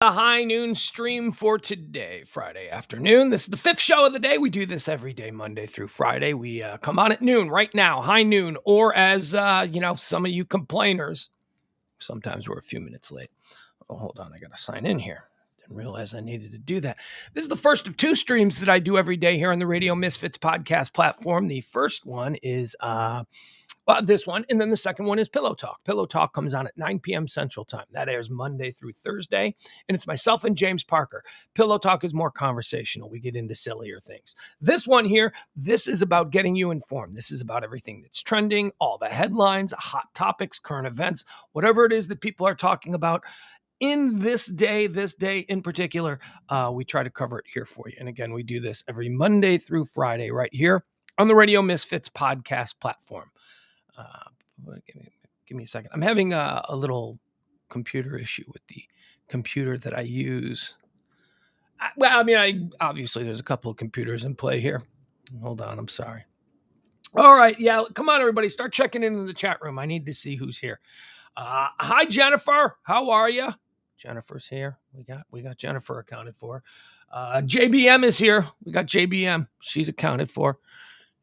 The high noon stream for today, Friday afternoon. This is the fifth show of the day. We do this every day, Monday through Friday. We come on at noon right now, high noon, or as some of you complainers, sometimes we're a few minutes late. Oh, hold on, I got to sign in here. Didn't realize I needed to do that. This is the first of two streams that I do every day here on the Radio Misfits podcast platform. The first one is this one, and then the second one is Pillow Talk. Pillow Talk comes on at 9 p.m. Central Time. That airs Monday through Thursday, and it's myself and James Parker. Pillow Talk is more conversational. We get into sillier things. This one here, this is about getting you informed. This is about everything that's trending, all the headlines, hot topics, current events, whatever it is that people are talking about. In this day in particular, we try to cover it here for you. And again, we do this every Monday through Friday right here on the Radio Misfits podcast platform. Give me a second. I'm having a little computer issue with the computer that I use. Obviously there's a couple of computers in play here. Hold on, I'm sorry. All right, yeah, come on, everybody, start checking in the chat room. I need to see who's here. Hi, Jennifer. How are you? Jennifer's here. We got Jennifer accounted for. JBM is here. We got JBM. She's accounted for.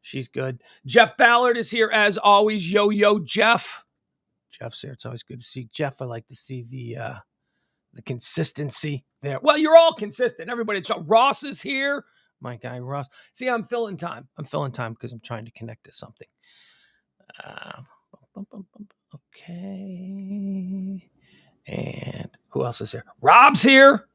She's good. Jeff Ballard is here as always. Yo, Jeff. Jeff's here. It's always good to see Jeff. I like to see the consistency there. Well, you're all consistent. Everybody. Ross is here. My guy, Ross. See, I'm filling time. Because I'm trying to connect to something. Okay. And who else is here? Rob's here.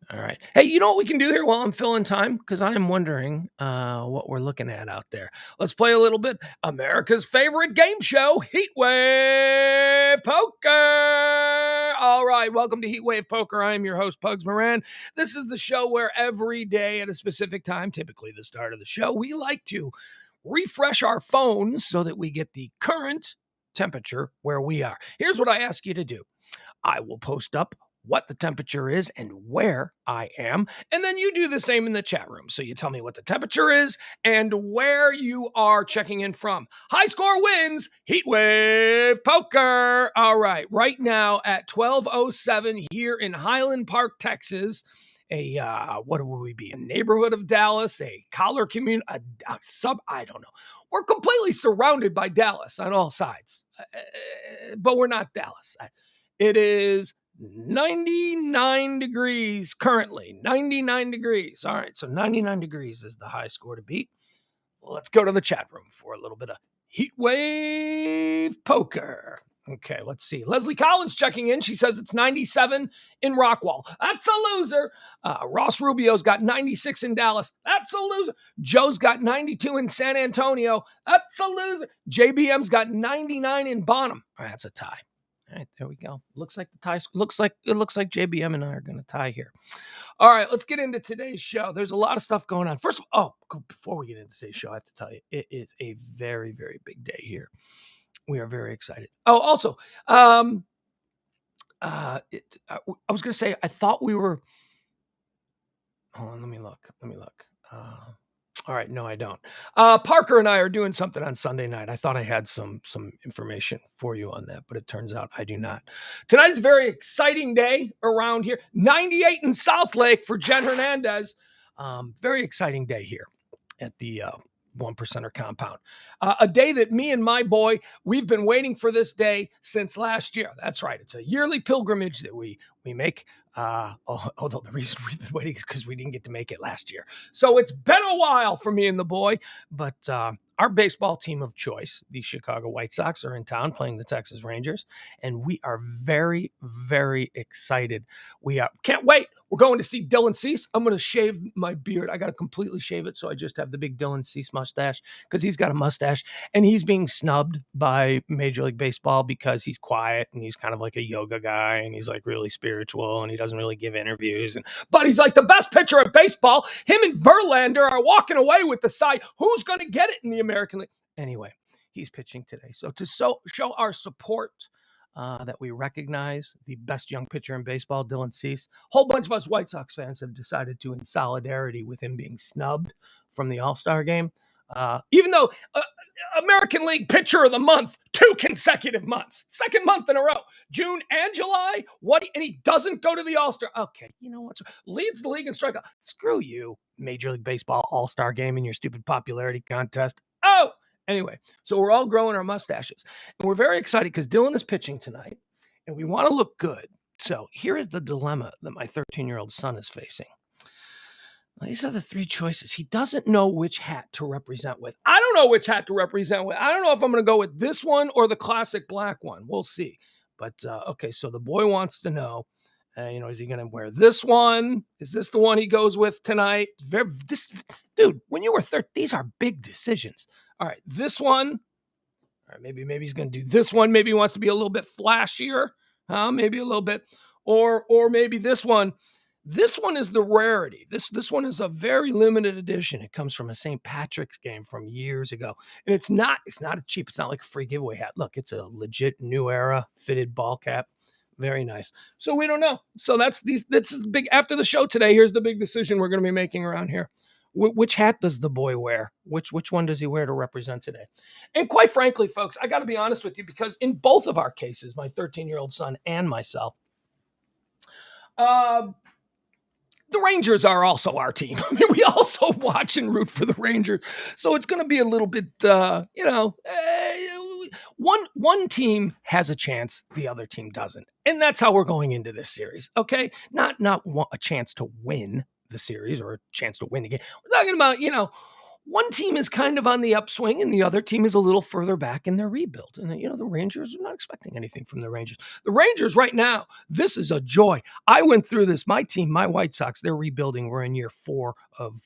All right. Hey, you know what we can do here while I'm filling time? Because I am wondering what we're looking at out there. Let's play a little bit. America's favorite game show, Heatwave Poker. All right. Welcome to Heatwave Poker. I am your host, Pugs Moran. This is the show where every day at a specific time, typically the start of the show, we like to refresh our phones so that we get the current temperature where we are. Here's what I ask you to do. I will post up what the temperature is and where I am. And then you do the same in the chat room. So you tell me what the temperature is and where you are checking in from. High score wins, Heatwave Poker. All right, right now at 12:07 here in Highland Park, Texas. What would we be? A neighborhood of Dallas, a collar community, a sub, I don't know. We're completely surrounded by Dallas on all sides, but we're not Dallas. It is 99 degrees currently. 99 degrees. All right, so 99 degrees is the high score to beat. Let's go to the chat room for a little bit of Heatwave Poker. Okay, let's see. Leslie Collins checking in. She says it's 97 in Rockwall. That's a loser. Ross Rubio's got 96 in Dallas. That's a loser. Joe's got 92 in San Antonio. That's a loser. JBM's got 99 in Bonham. All right, that's a tie. All right, there we go. Looks like JBM and I are going to tie here. All right, let's get into today's show. There's a lot of stuff going on. First of all, before we get into today's show, I have to tell you, it is a very, very big day here. We are very excited. Oh, also, I was going to say, I thought we were. Hold on, let me look. All right, no, I don't. Parker and I are doing something on Sunday night. I thought I had some information for you on that, but it turns out I do not. Tonight's a very exciting day around here. 98 in South Lake for Jen Hernandez. Very exciting day here at the One Percenter compound. A day that me and my boy, we've been waiting for this day since last year. That's right. It's a yearly pilgrimage that we make. Although the reason we've been waiting is because we didn't get to make it last year. So it's been a while for me and the boy, but our baseball team of choice, the Chicago White Sox, are in town playing the Texas Rangers, and we are very, very excited. We can't wait. We're going to see Dylan Cease. I'm going to shave my beard. I got to completely shave it, so I just have the big Dylan Cease mustache because he's got a mustache, and he's being snubbed by Major League Baseball because he's quiet, and he's kind of like a yoga guy, and he's like really spiritual, and he doesn't really give interviews. But he's like the best pitcher at baseball. Him and Verlander are walking away with the side. Who's going to get it in the American League? Anyway, he's pitching today. So to show our support, that we recognize the best young pitcher in baseball, Dylan Cease. A whole bunch of us White Sox fans have decided to, in solidarity with him being snubbed from the All-Star game. Even though American League Pitcher of the Month 2 consecutive months. Second month in a row. June and July. And he doesn't go to the All-Star. Okay, you know what? Leads the league in strikeout. Screw you, Major League Baseball All-Star game in your stupid popularity contest. Oh, anyway, so we're all growing our mustaches. And we're very excited because Dylan is pitching tonight, and we want to look good. So here is the dilemma that my 13-year-old son is facing. These are the three choices. He doesn't know which hat to represent with. I don't know which hat to represent with. I don't know if I'm going to go with this one or the classic black one. We'll see. But, okay, so the boy wants to know, is he going to wear this one? Is this the one he goes with tonight? Dude, when you were 13, these are big decisions. All right, this one. All right, maybe he's going to do this one. Maybe he wants to be a little bit flashier. Maybe a little bit. Or maybe this one. This one is the rarity. This one is a very limited edition. It comes from a St. Patrick's game from years ago. And it's not cheap. It's not like a free giveaway hat. Look, it's a legit New Era fitted ball cap. Very nice. So we don't know. So that's big. After the show today, here's the big decision we're going to be making around here. Which hat does the boy wear? Which one does he wear to represent today? And quite frankly, folks, I got to be honest with you, because in both of our cases, my 13-year-old son and myself, the Rangers are also our team. I mean, we also watch and root for the Rangers. So it's going to be a little bit, one team has a chance, the other team doesn't. And that's how we're going into this series, okay? Not a chance to win the series or a chance to win the game. We're talking about, one team is kind of on the upswing and the other team is a little further back in their rebuild. And, the Rangers are not expecting anything from the Rangers. The Rangers right now, this is a joy. I went through this. My team, my White Sox, they're rebuilding. We're in year 4 of,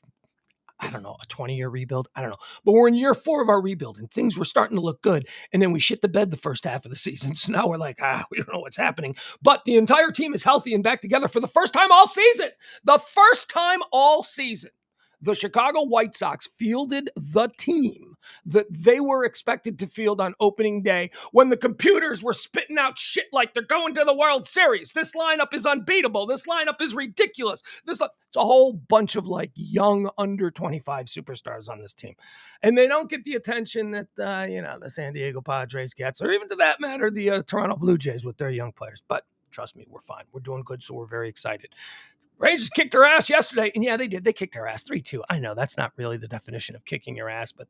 I don't know, a 20-year rebuild. I don't know. But we're in year 4 of our rebuild and things were starting to look good. And then we shit the bed the first half of the season. So now we're like, we don't know what's happening. But the entire team is healthy and back together for the first time all season. The first time all season. The Chicago White Sox fielded the team that they were expected to field on opening day when the computers were spitting out shit like they're going to the World Series. This lineup is unbeatable. This lineup is ridiculous. It's a whole bunch of young under 25 superstars on this team. And they don't get the attention that, the San Diego Padres gets, or even to that matter, the Toronto Blue Jays with their young players. But trust me, we're fine. We're doing good, so we're very excited. Rangers kicked our ass yesterday, and yeah, they did. They kicked our ass 3-2. I know that's not really the definition of kicking your ass, but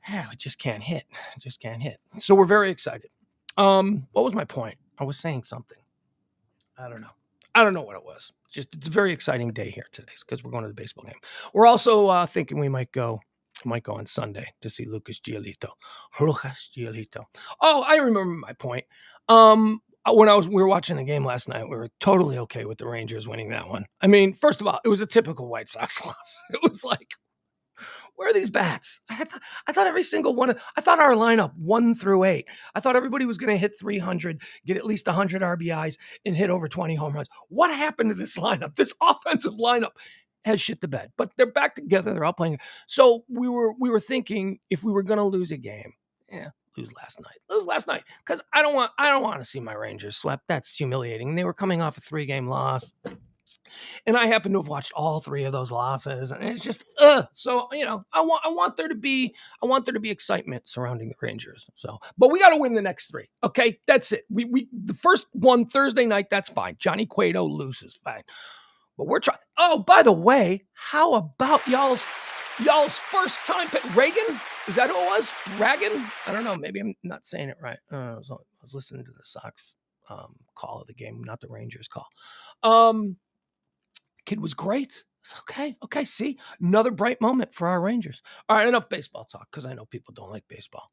it just can't hit. It just can't hit. So we're very excited. What was my point? I was saying something. I don't know what it was. It's a very exciting day here today because we're going to the baseball game. We're also thinking we might go on Sunday to see Lucas Giolito. Oh, I remember my point. When we were watching the game last night, we were totally okay with the Rangers winning that one. I mean, first of all, it was a typical White Sox loss. It was like, where are these bats? I thought every single one. I thought our lineup 1 through 8. I thought everybody was going to hit 300, get at least 100 RBIs, and hit over 20 home runs. What happened to this lineup? This offensive lineup has shit the bed. But they're back together. They're all playing. So we were thinking if we were going to lose a game, lose last night because I don't want to see my Rangers swept. That's humiliating. They were coming off a 3-game loss, and I happen to have watched all 3 of those losses, and it's just so I want there to be excitement surrounding the Rangers. So, but we got to win the next 3. Okay, that's it. We the first one Thursday night, that's fine. Johnny Cueto loses, fine, but we're trying. Oh, by the way, how about y'all's first time pick? Reagan? Is that who it was? Ragan? I don't know. Maybe I'm not saying it right. I was listening to the Sox call of the game, not the Rangers call. Kid was great. It's okay. Okay, see? Another bright moment for our Rangers. All right, enough baseball talk because I know people don't like baseball.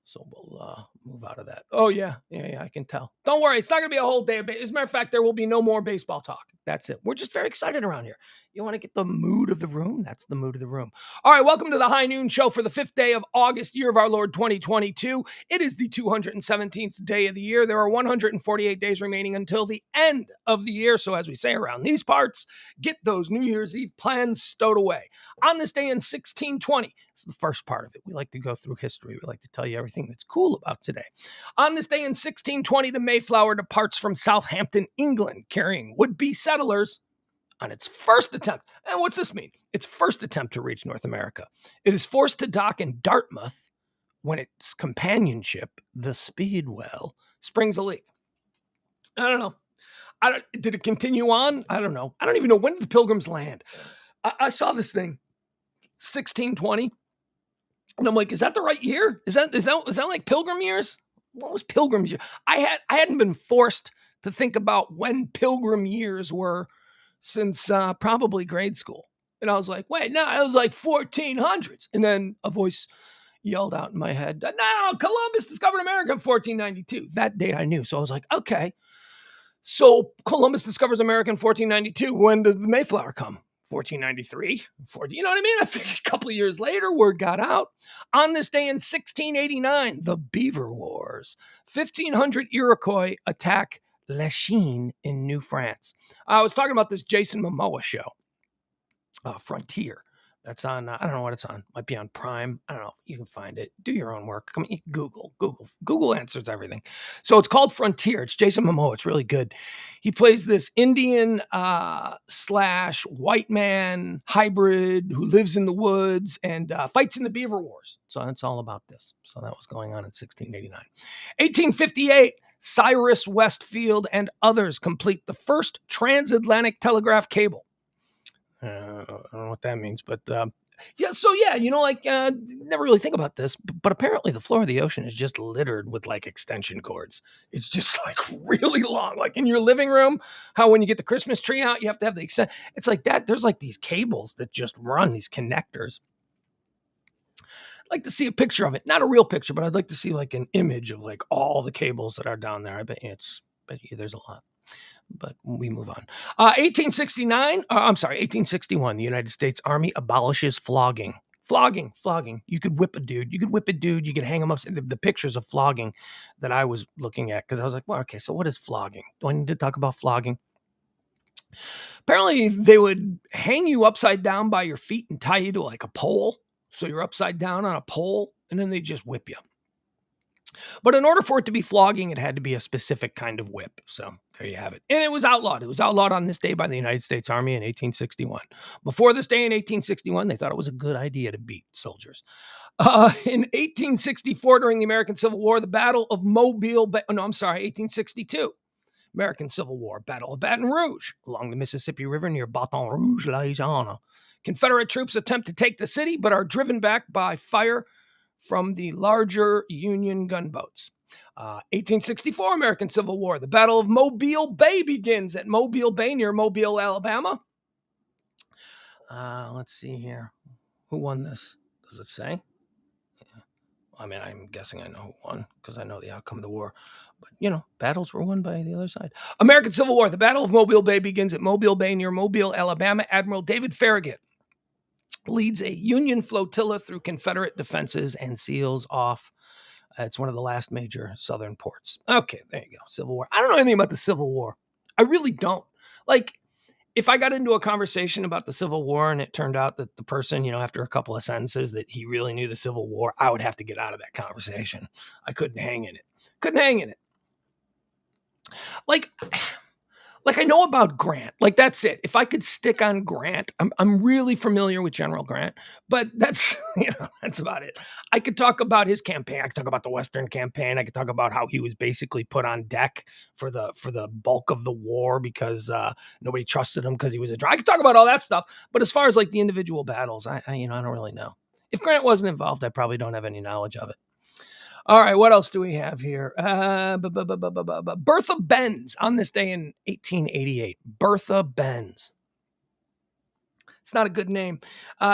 So we'll move out of that. Oh, yeah, I can tell. Don't worry. It's not going to be a whole day of baseball. As a matter of fact, there will be no more baseball talk. That's it. We're just very excited around here. You want to get the mood of the room? That's the mood of the room. All right, welcome to the High Noon Show for the 5th day of August, year of our Lord 2022. It is the 217th day of the year. There are 148 days remaining until the end of the year. So as we say around these parts, get those New Year's Eve plans stowed away. On this day in 1620, this is the first part of it. We like to go through history. We like to tell you everything that's cool about today. On this day in 1620, the Mayflower departs from Southampton, England, carrying would-be settlers on its first attempt. And what's this mean? Its first attempt to reach North America. It is forced to dock in Dartmouth when its companionship, the Speedwell, springs a leak. I don't know. Did it continue on? I don't know. I don't even know, when did the Pilgrims land? I saw this thing, 1620. And I'm like, is that the right year? Is that like Pilgrim years? What was Pilgrim's year? I hadn't been forced to think about when Pilgrim years were since probably grade school. And I was like, wait, no, it was like 1400s. And then a voice yelled out in my head, no, Columbus discovered America in 1492. That date I knew. So I was like, okay. So Columbus discovers America in 1492. When does the Mayflower come? 1493, 40, you know what I mean? I figured a couple of years later, word got out. On this day in 1689, the Beaver Wars, 1500 Iroquois attack Lachine in New France. I was talking about this Jason Momoa show, Frontier. That's on, I don't know what it's on. Might be on Prime. I don't know. You can find it. Do your own work. Come on, Google answers everything. So it's called Frontier. It's Jason Momoa. It's really good. He plays this Indian / white man hybrid who lives in the woods and fights in the Beaver Wars. So it's all about this. So that was going on in 1689. 1858, Cyrus Westfield and others complete the first transatlantic telegraph cable. I don't know what that means, but never really think about this, but apparently the floor of the ocean is just littered with like extension cords. It's just like really long, like in your living room, how when you get the Christmas tree out, you have to have the extent. It's like that. There's like these cables that just run, these connectors. I'd like to see a picture of it, not a real picture, but I'd like to see like an image of like all the cables that are down there. I bet you there's a lot. But we move on. 1861, the United States Army abolishes flogging. Flogging. You could whip a dude. You could hang him up. The pictures of flogging that I was looking at, because I was like, well, okay, so what is flogging? Do I need to talk about flogging? Apparently, they would hang you upside down by your feet and tie you to like a pole. So you're upside down on a pole, and then they just whip you. But in order for it to be flogging, it had to be a specific kind of whip. So there you have it. And it was outlawed. It was outlawed on this day by the United States Army in 1861. Before this day in 1861, they thought it was a good idea to beat soldiers. In 1864, during the American Civil War, the Battle of 1862. American Civil War, Battle of Baton Rouge, along the Mississippi River near Baton Rouge, Louisiana. Confederate troops attempt to take the city, but are driven back by fire from the larger Union gunboats. 1864, American Civil War. The Battle of Mobile Bay begins at Mobile Bay near Mobile, Alabama. Let's see here. Who won this? Does it say? I mean, I'm guessing I know who won because I know the outcome of the war. But, battles were won by the other side. American Civil War. The Battle of Mobile Bay begins at Mobile Bay near Mobile, Alabama. Admiral David Farragut leads a Union flotilla through Confederate defenses and seals off. It's one of the last major Southern ports. Okay, there you go. Civil War. I don't know anything about the Civil War. I really don't. Like, if I got into a conversation about the Civil War and it turned out that the person, after a couple of sentences that he really knew the Civil War, I would have to get out of that conversation. I couldn't hang in it. Like I know about Grant. Like that's it. If I could stick on Grant, I'm really familiar with General Grant, but that's that's about it. I could talk about his campaign. I could talk about the Western campaign. I could talk about how he was basically put on deck for the bulk of the war because nobody trusted him because he was a driver. I could talk about all that stuff, but as far as like the individual battles, I don't really know. If Grant wasn't involved, I probably don't have any knowledge of it. All right, what else do we have here? Bertha Benz on this day in 1888. Bertha Benz. It's not a good name.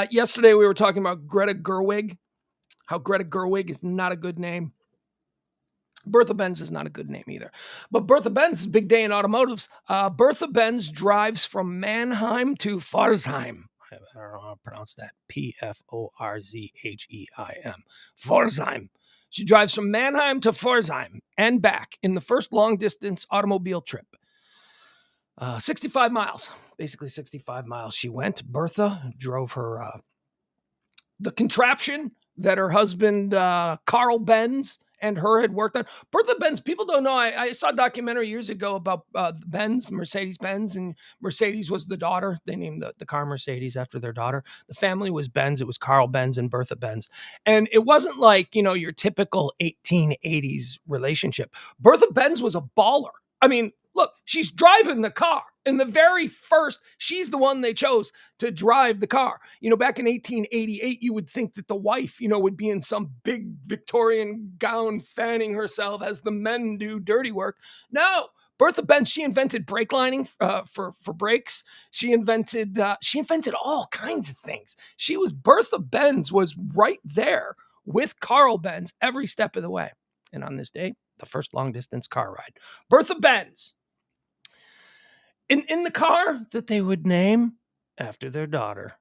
Yesterday we were talking about Greta Gerwig, how Greta Gerwig is not a good name. Bertha Benz is not a good name either. But Bertha Benz is a big day in automotives. Bertha Benz drives from Mannheim to Pforzheim. I don't know how to pronounce that. Pforzheim. Pforzheim. She drives from Mannheim to Pforzheim and back in the first long-distance automobile trip. 65 miles. Basically 65 miles she went. Bertha drove her the contraption that her husband, Carl Benz, and her had worked on. Bertha Benz, people don't know. I saw a documentary years ago about Benz, Mercedes Benz, and Mercedes was the daughter. They named the car Mercedes after their daughter. The family was Benz. It was Carl Benz and Bertha Benz. And it wasn't like, your typical 1880s relationship. Bertha Benz was a baller. I mean, look, she's driving the car. In the very first, she's the one they chose to drive the car. Back in 1888, you would think that the wife, would be in some big Victorian gown fanning herself as the men do dirty work. No, Bertha Benz, she invented brake lining for brakes. She invented all kinds of things. Bertha Benz was right there with Carl Benz every step of the way. And on this day, the first long distance car ride, Bertha Benz. In the car that they would name after their daughter,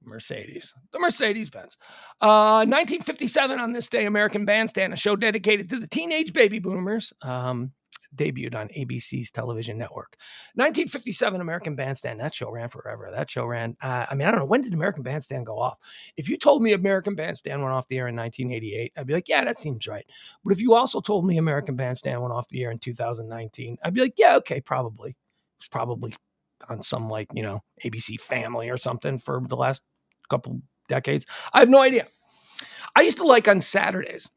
Mercedes, the Mercedes-Benz. 1957, on this day, American Bandstand, a show dedicated to the teenage baby boomers, debuted on ABC's television network. 1957, American Bandstand, that show ran forever. That show ran, I don't know, when did American Bandstand go off? If you told me American Bandstand went off the air in 1988, I'd be like, yeah, that seems right. But if you also told me American Bandstand went off the air in 2019, I'd be like, yeah, okay, probably. It's probably on some ABC Family or something for the last couple decades. I have no idea. I used to like on Saturdays.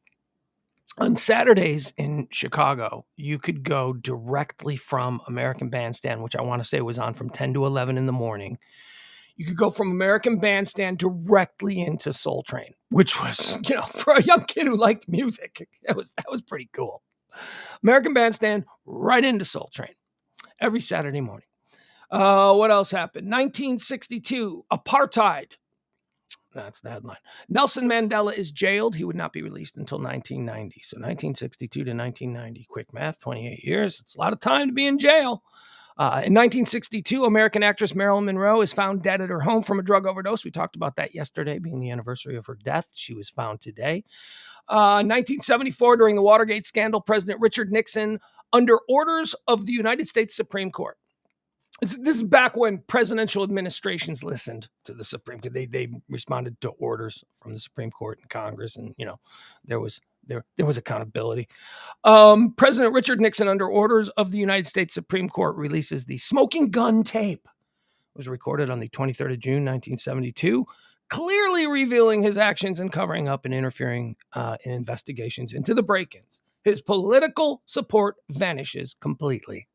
On Saturdays in Chicago, you could go directly from American Bandstand, which I want to say was on from 10 to 11 in the morning. You could go from American Bandstand directly into Soul Train, which was, for a young kid who liked music, that was pretty cool. American Bandstand right into Soul Train every Saturday morning. What else happened? 1962, apartheid. That's the headline. Nelson Mandela is jailed. He would not be released until 1990. So 1962 to 1990. Quick math, 28 years. It's a lot of time to be in jail. In 1962, American actress Marilyn Monroe is found dead at her home from a drug overdose. We talked about that yesterday, being the anniversary of her death. She was found today. 1974, during the Watergate scandal, President Richard Nixon, under orders of the United States Supreme Court. This is back when presidential administrations listened to the Supreme Court. They responded to orders from the Supreme Court and Congress, and there was accountability. President Richard Nixon, under orders of the United States Supreme Court, releases the smoking gun tape. It was recorded on the 23rd of June, 1972, clearly revealing his actions in covering up and interfering in investigations into the break-ins. His political support vanishes completely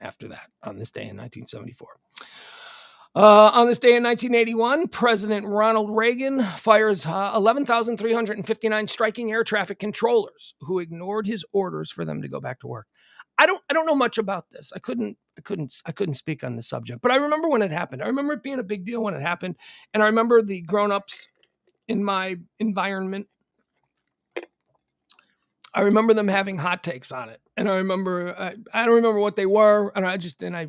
after that, on this day in 1974. On this day in 1981, President Ronald Reagan fires 11,359 striking air traffic controllers who ignored his orders for them to go back to work. I don't know much about this. I couldn't speak on the subject, but I remember when it happened. I remember it being a big deal when it happened, and I remember the grown-ups in my environment. I remember them having hot takes on it, and I remember I don't remember what they were, and I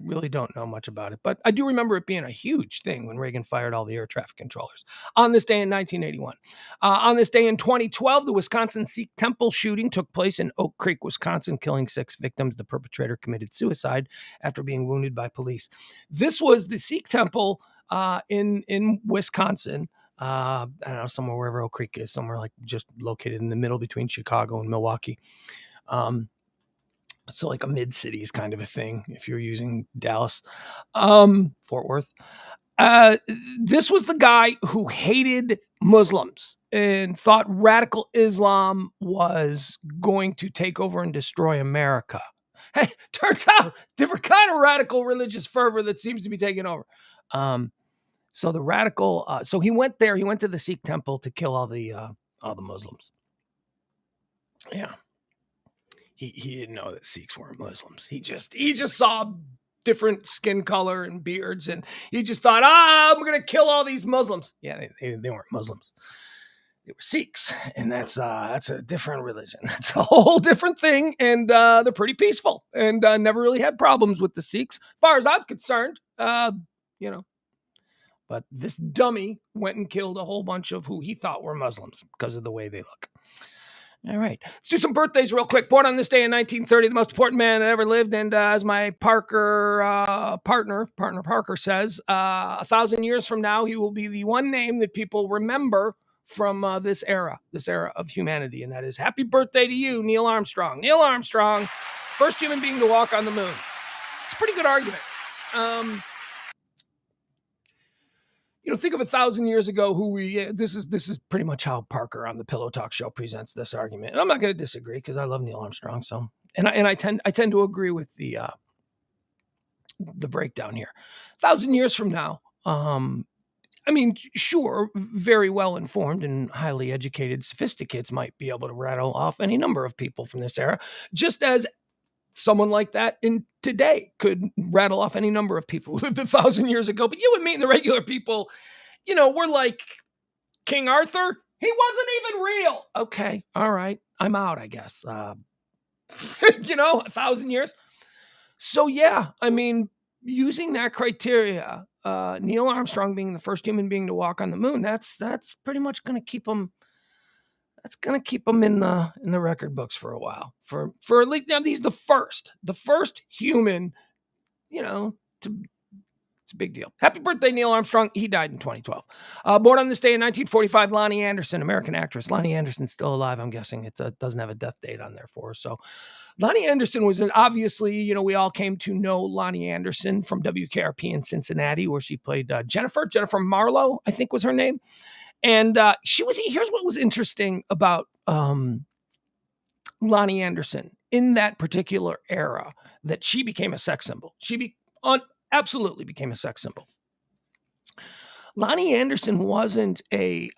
really don't know much about it, but I do remember it being a huge thing when Reagan fired all the air traffic controllers. On this day in 1981, on this day in 2012, the Wisconsin Sikh temple shooting took place in Oak Creek, Wisconsin, killing 6 victims. The perpetrator committed suicide after being wounded by police. This was the Sikh temple in Wisconsin. I don't know, somewhere wherever Oak Creek is, somewhere like just located in the middle between Chicago and Milwaukee. So like a mid-cities kind of a thing, if you're using Dallas, Fort Worth. This was the guy who hated Muslims and thought radical Islam was going to take over and destroy America. Hey, turns out different kind of radical religious fervor that seems to be taking over. So the radical, so he went there. He went to the Sikh temple to kill all the Muslims. Yeah, he didn't know that Sikhs weren't Muslims. He just saw different skin color and beards, and he just thought, I'm gonna kill all these Muslims. Yeah, they weren't Muslims. They were Sikhs, and that's a different religion. That's a whole different thing, and they're pretty peaceful, and never really had problems with the Sikhs, as far as I'm concerned. But this dummy went and killed a whole bunch of who he thought were Muslims because of the way they look. All right. Let's do some birthdays real quick. Born on this day in 1930, the most important man that ever lived. And as my partner Parker says, 1,000 years from now, he will be the one name that people remember from this era of humanity, and that is happy birthday to you, Neil Armstrong. Neil Armstrong, first human being to walk on the moon. It's a pretty good argument. Think of 1,000 years ago this is pretty much how Parker on the Pillow Talk show presents this argument. And I'm not going to disagree because I love Neil Armstrong. So, and I tend to agree with the breakdown here. 1,000 years from now, sure, very well informed and highly educated sophisticates might be able to rattle off any number of people from this era, just as someone like that in today could rattle off any number of people who lived 1,000 years ago. But you and me and the regular people, we're like King Arthur. He wasn't even real. Okay. All right. I'm out, I guess. 1,000 years. So yeah, using that criteria, Neil Armstrong being the first human being to walk on the moon, that's pretty much going to keep him. That's going to keep him in the record books for a while. For at least now, he's the first human. It's a big deal. Happy birthday, Neil Armstrong. He died in 2012. Born on this day in 1945, Lonnie Anderson, American actress. Lonnie Anderson's still alive, I'm guessing. It doesn't have a death date on there for her. So Lonnie Anderson was obviously, we all came to know Lonnie Anderson from WKRP in Cincinnati, where she played Jennifer Marlowe, I think was her name. And here's what was interesting about Lonnie Anderson in that particular era, that she became a sex symbol. She absolutely became a sex symbol. Lonnie Anderson wasn't a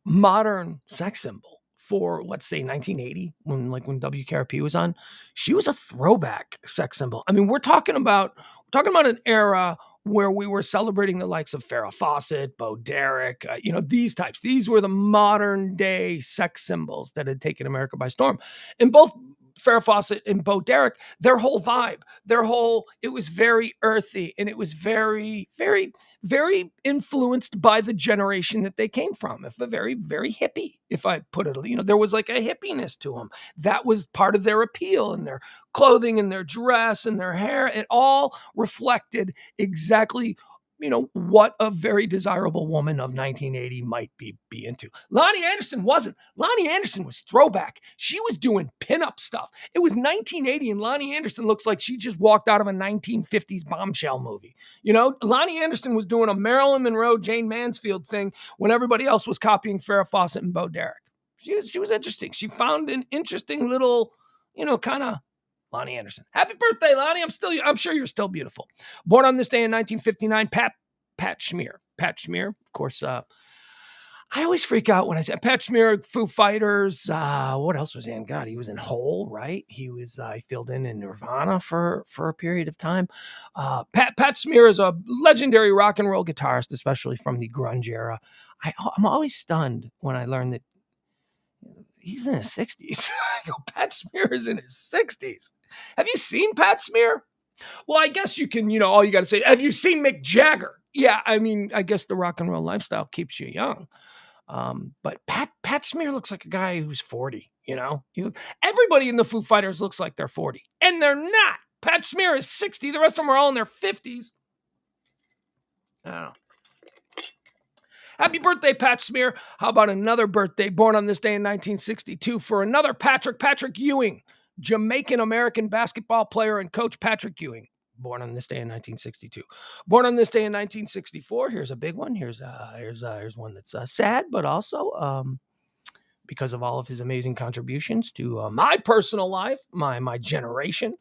modern sex symbol for, let's say, 1980, when WKRP was on. She was a throwback sex symbol. We're talking about an era where we were celebrating the likes of Farrah Fawcett, Bo Derek, these types. These were the modern day sex symbols that had taken America by storm. And both Farrah Fawcett and Bo Derek, their whole vibe, it was very earthy, and it was very, very, very influenced by the generation that they came from. If a very, very hippie, if I put it, there was like a hippiness to them. That was part of their appeal, and their clothing and their dress and their hair. It all reflected exactly what a very desirable woman of 1980 might be into. Lonnie Anderson wasn't. Lonnie Anderson was throwback. She was doing pinup stuff. It was 1980, and Lonnie Anderson looks like she just walked out of a 1950s bombshell movie. Lonnie Anderson was doing a Marilyn Monroe, Jane Mansfield thing when everybody else was copying Farrah Fawcett and Bo Derek. She was interesting. She found an interesting little, kind of Lonnie Anderson. Happy birthday, Lonnie. I'm sure you're still beautiful. Born on this day in 1959, Pat Schmear. Pat Schmear, of course. I always freak out when I say Pat Schmear, Foo Fighters. What else was he in? God, he was in Hole, right? He filled in Nirvana for a period of time. Pat Schmear is a legendary rock and roll guitarist, especially from the grunge era. I'm always stunned when I learn that he's in his 60s. I go, Pat Schmear is in his 60s. Have you seen Pat Schmear? Well, I guess you can, all you got to say, have you seen Mick Jagger? Yeah, I guess the rock and roll lifestyle keeps you young. But Pat Schmear looks like a guy who's 40, Everybody in the Foo Fighters looks like they're 40, and they're not. Pat Schmear is 60. The rest of them are all in their 50s. I don't know. Happy birthday, Pat Schmear. How about another birthday born on this day in 1962 for another Patrick Ewing, Jamaican-American basketball player and coach Patrick Ewing, born on this day in 1962. Born on this day in 1964. Here's a big one. Here's one that's sad, but also because of all of his amazing contributions to my personal life, my generation.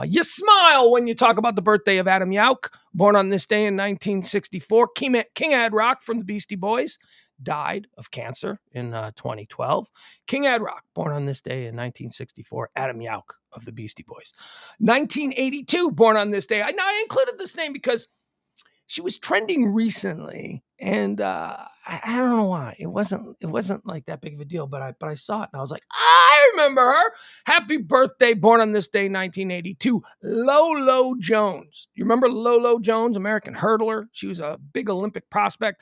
You smile when you talk about the birthday of Adam Yauch, born on this day in 1964. King Ad Rock from the Beastie Boys died of cancer in 2012. King Ad Rock, born on this day in 1964. Adam Yauch of the Beastie Boys. 1982, born on this day. I included this name because she was trending recently, and I don't know why. It wasn't like that big of a deal, but I saw it and I was like, I remember her. Happy birthday, born on this day, 1982, Lolo Jones. You remember Lolo Jones, American hurdler? She was a big Olympic prospect.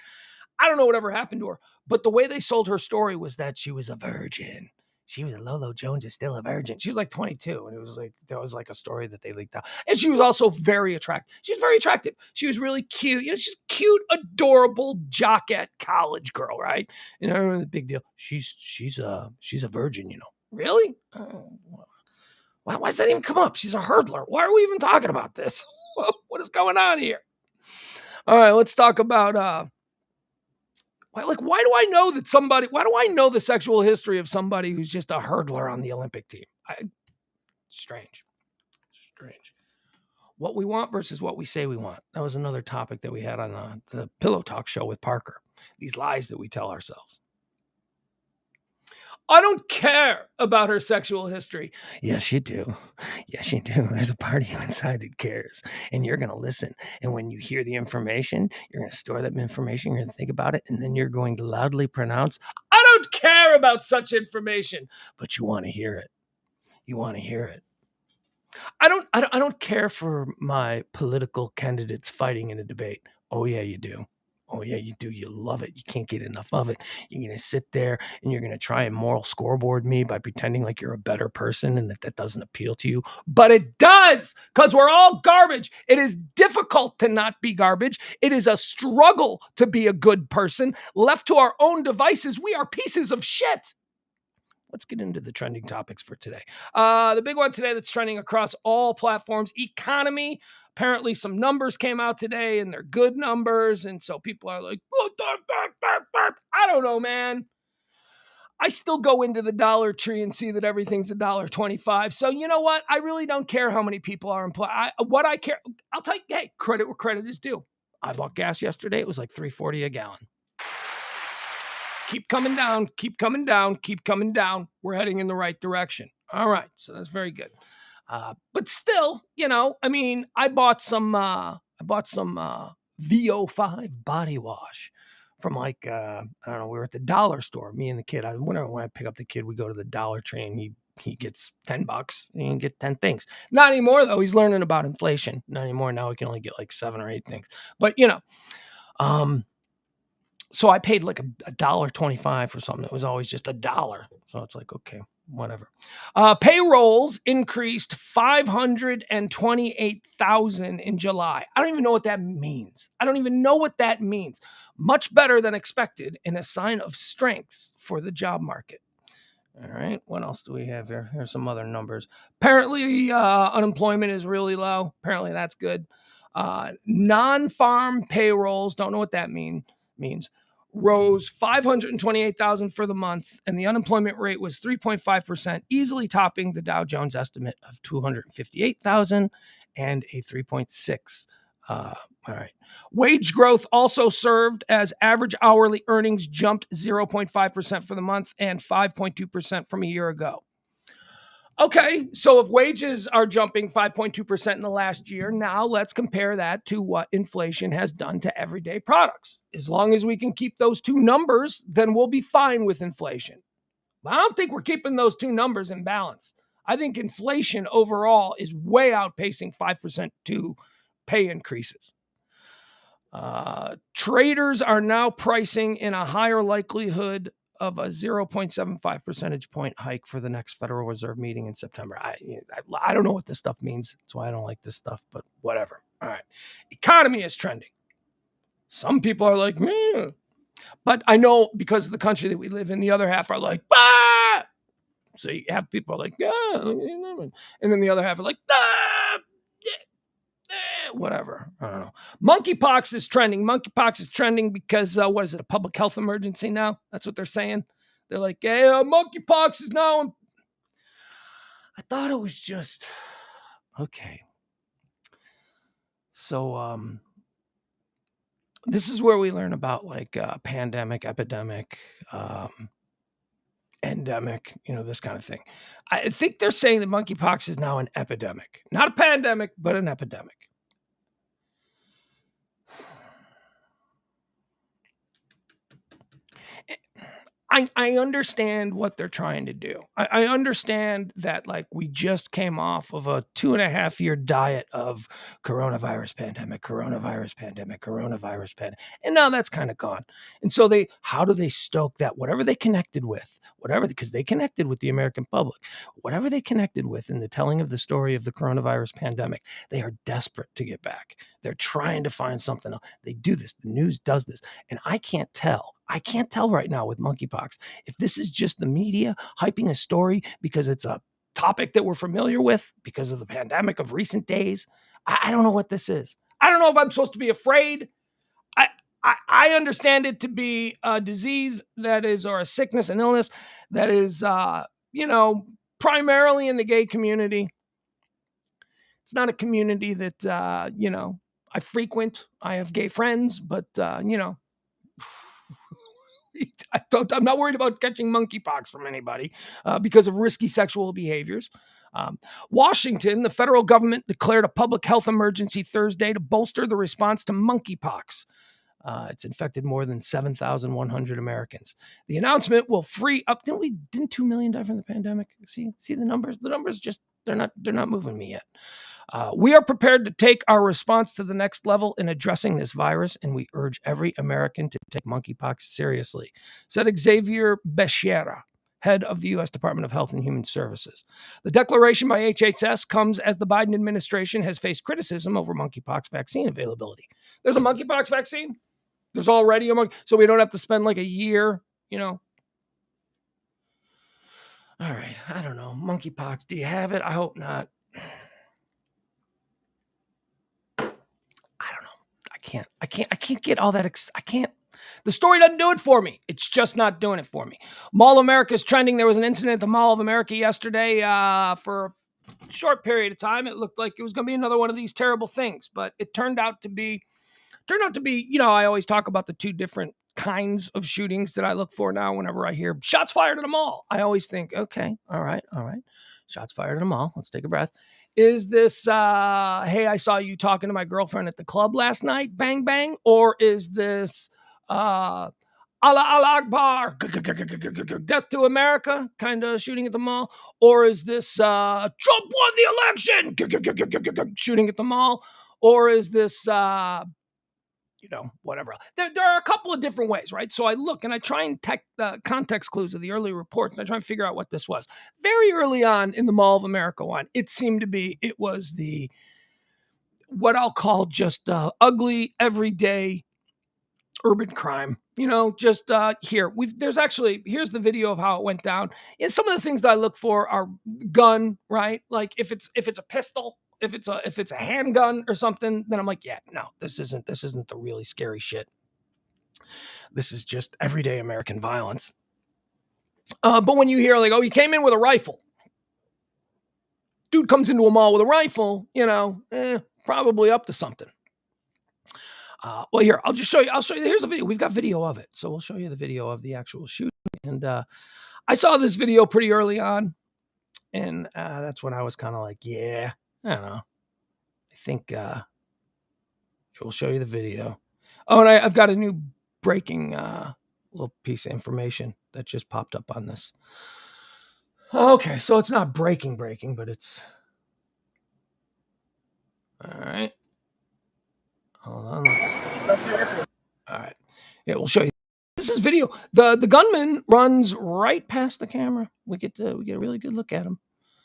I don't know whatever happened to her, but the way they sold her story was that she was a virgin. she was a Lolo Jones is still a virgin. She was like 22, and it was like that was like a story that they leaked out. And she was also very attractive. She was very attractive. She was really cute. She's cute, adorable jockette college girl, right? The big deal. She's a virgin, Really? Why does that even come up? She's a hurdler. Why are we even talking about this? What is going on here? All right, let's talk about why do I know the sexual history of somebody who's just a hurdler on the Olympic team? Strange. What we want versus what we say we want. That was another topic that we had on the Pillow Talk show with Parker. These lies that we tell ourselves. I don't care about her sexual history. Yes, you do. Yes, you do. There's a part of you inside that cares, and you're going to listen. And when you hear the information, you're going to store that information. You're going to think about it, and then you're going to loudly pronounce, I don't care about such information, but you want to hear it. You want to hear it. I don't care for my political candidates fighting in a debate. Oh, yeah, you do. Oh, yeah, you do. You love it. You can't get enough of it. You're going to sit there and you're going to try and moral scoreboard me by pretending like you're a better person and that doesn't appeal to you. But it does, because we're all garbage. It is difficult to not be garbage. It is a struggle to be a good person. Left to our own devices, we are pieces of shit. Let's get into the trending topics for today. The big one today that's trending across all platforms, economy. Apparently some numbers came out today and they're good numbers. And so people are like, I don't know, man. I still go into the Dollar Tree and see that everything's $1.25. So you know what? I really don't care how many people are employed. What I care, I'll tell you, hey, credit where credit is due. I bought gas yesterday. It was like $3.40 a gallon. Keep coming down, keep coming down, keep coming down. We're heading in the right direction. All right, so that's very good. But still, I bought some VO5 body wash from I don't know, we were at the dollar store, me and the kid. When I pick up the kid, we go to the Dollar Tree and he gets $10 and he can get 10 things. Not anymore though. He's learning about inflation. Not anymore. Now he can only get like 7 or 8 things. But so I paid like $1.25 for something that was always just $1. So it's like, okay, whatever. Payrolls increased 528,000 in July. I don't even know what that means. Much better than expected and a sign of strength for the job market. All right. What else do we have here? Here's some other numbers. Apparently, unemployment is really low. Apparently, that's good. Non-farm payrolls, don't know what that means, rose 528,000 for the month, and the unemployment rate was 3.5%, easily topping the Dow Jones estimate of 258,000 and a 3.6. All right. Wage growth also served as average hourly earnings jumped 0.5% for the month and 5.2% from a year ago. Okay, so if wages are jumping 5.2% in the last year, now let's compare that to what inflation has done to everyday products. As long as we can keep those two numbers, then we'll be fine with inflation. But I don't think we're keeping those two numbers in balance. I think inflation overall is way outpacing 5% to pay increases. Traders are now pricing in a higher likelihood of a 0.75 percentage point hike for the next Federal Reserve meeting in September. I don't know what this stuff means. That's why I don't like this stuff, but whatever. All right. Economy is trending. Some people are like, meh. But I know because of the country that we live in, the other half are like, bah! So you have people like, ah, and then the other half are like, ah, whatever. I don't know. Monkeypox is trending. Monkeypox is trending because, what is it, a public health emergency now? That's what they're saying. They're like, hey, monkeypox is now. I thought it was just, okay. So, this is where we learn about like pandemic, epidemic, endemic, this kind of thing. I think they're saying that monkeypox is now an epidemic. Not a pandemic, but an epidemic. I understand what they're trying to do. I understand that, like, we just came off of a 2.5-year diet of coronavirus pandemic, and now that's kind of gone. And so how do they stoke that? Whatever they connected with, because they connected with the American public, whatever they connected with in the telling of the story of the coronavirus pandemic, they are desperate to get back. They're trying to find something else. They do this. The news does this. And I can't tell right now with monkeypox if this is just the media hyping a story because it's a topic that we're familiar with because of the pandemic of recent days. I don't know what this is. I don't know if I'm supposed to be afraid. I understand it to be a disease that is, or a sickness, an illness that is, primarily in the gay community. It's not a community that, I frequent. I have gay friends, but, I'm not worried about catching monkeypox from anybody because of risky sexual behaviors. Washington, the federal government declared a public health emergency Thursday to bolster the response to monkeypox. It's infected more than 7,100 Americans. The announcement will free up. Didn't 2 million die from the pandemic? See the numbers. The numbers just they're not moving me yet. We are prepared to take our response to the next level in addressing this virus, and we urge every American to take monkeypox seriously, said Xavier Becerra, head of the U.S. Department of Health and Human Services. The declaration by HHS comes as the Biden administration has faced criticism over monkeypox vaccine availability. There's a monkeypox vaccine. There's already a monkey, so we don't have to spend like a year, All right, I don't know. Monkeypox, do you have it? I hope not. I can't get all that. I can't. The story doesn't do it for me. It's just not doing it for me. Mall of America is trending. There was an incident at the Mall of America yesterday for a short period of time. It looked like it was going to be another one of these terrible things, but it turned out to be, I always talk about the two different kinds of shootings that I look for now whenever I hear shots fired at a mall. I always think, okay, all right. Shots fired at a mall. Let's take a breath. Is this, hey, I saw you talking to my girlfriend at the club last night, bang, bang? Or is this, Allah Akbar, death to America, kind of shooting at the mall? Or is this, Trump won the election, shooting at the mall? Or is this, whatever. There are a couple of different ways, right? So I look and I try and take the context clues of the early reports, and I try and figure out what this was. Very early on in the Mall of America one, it seemed to be, it was what I'll call just ugly, everyday urban crime. Just here's the video of how it went down. And some of the things that I look for are gun, right? Like if it's a pistol, if it's a handgun or something, then I'm like, yeah, no, this isn't the really scary shit. This is just everyday American violence. But when you hear like, oh, he came in with a rifle, dude comes into a mall with a rifle, probably up to something. Well, here, I'll show you. Here's the video. We've got video of it. So we'll show you the video of the actual shooting. And I saw this video pretty early on. And that's when I was kind of like, yeah, I don't know. I think we'll show you the video. Oh, and I've got a new breaking little piece of information that just popped up on this. Okay, so it's not breaking, but it's... All right. Hold on. All right. Yeah, we'll show you. This is video. The gunman runs right past the camera. We get a really good look at him.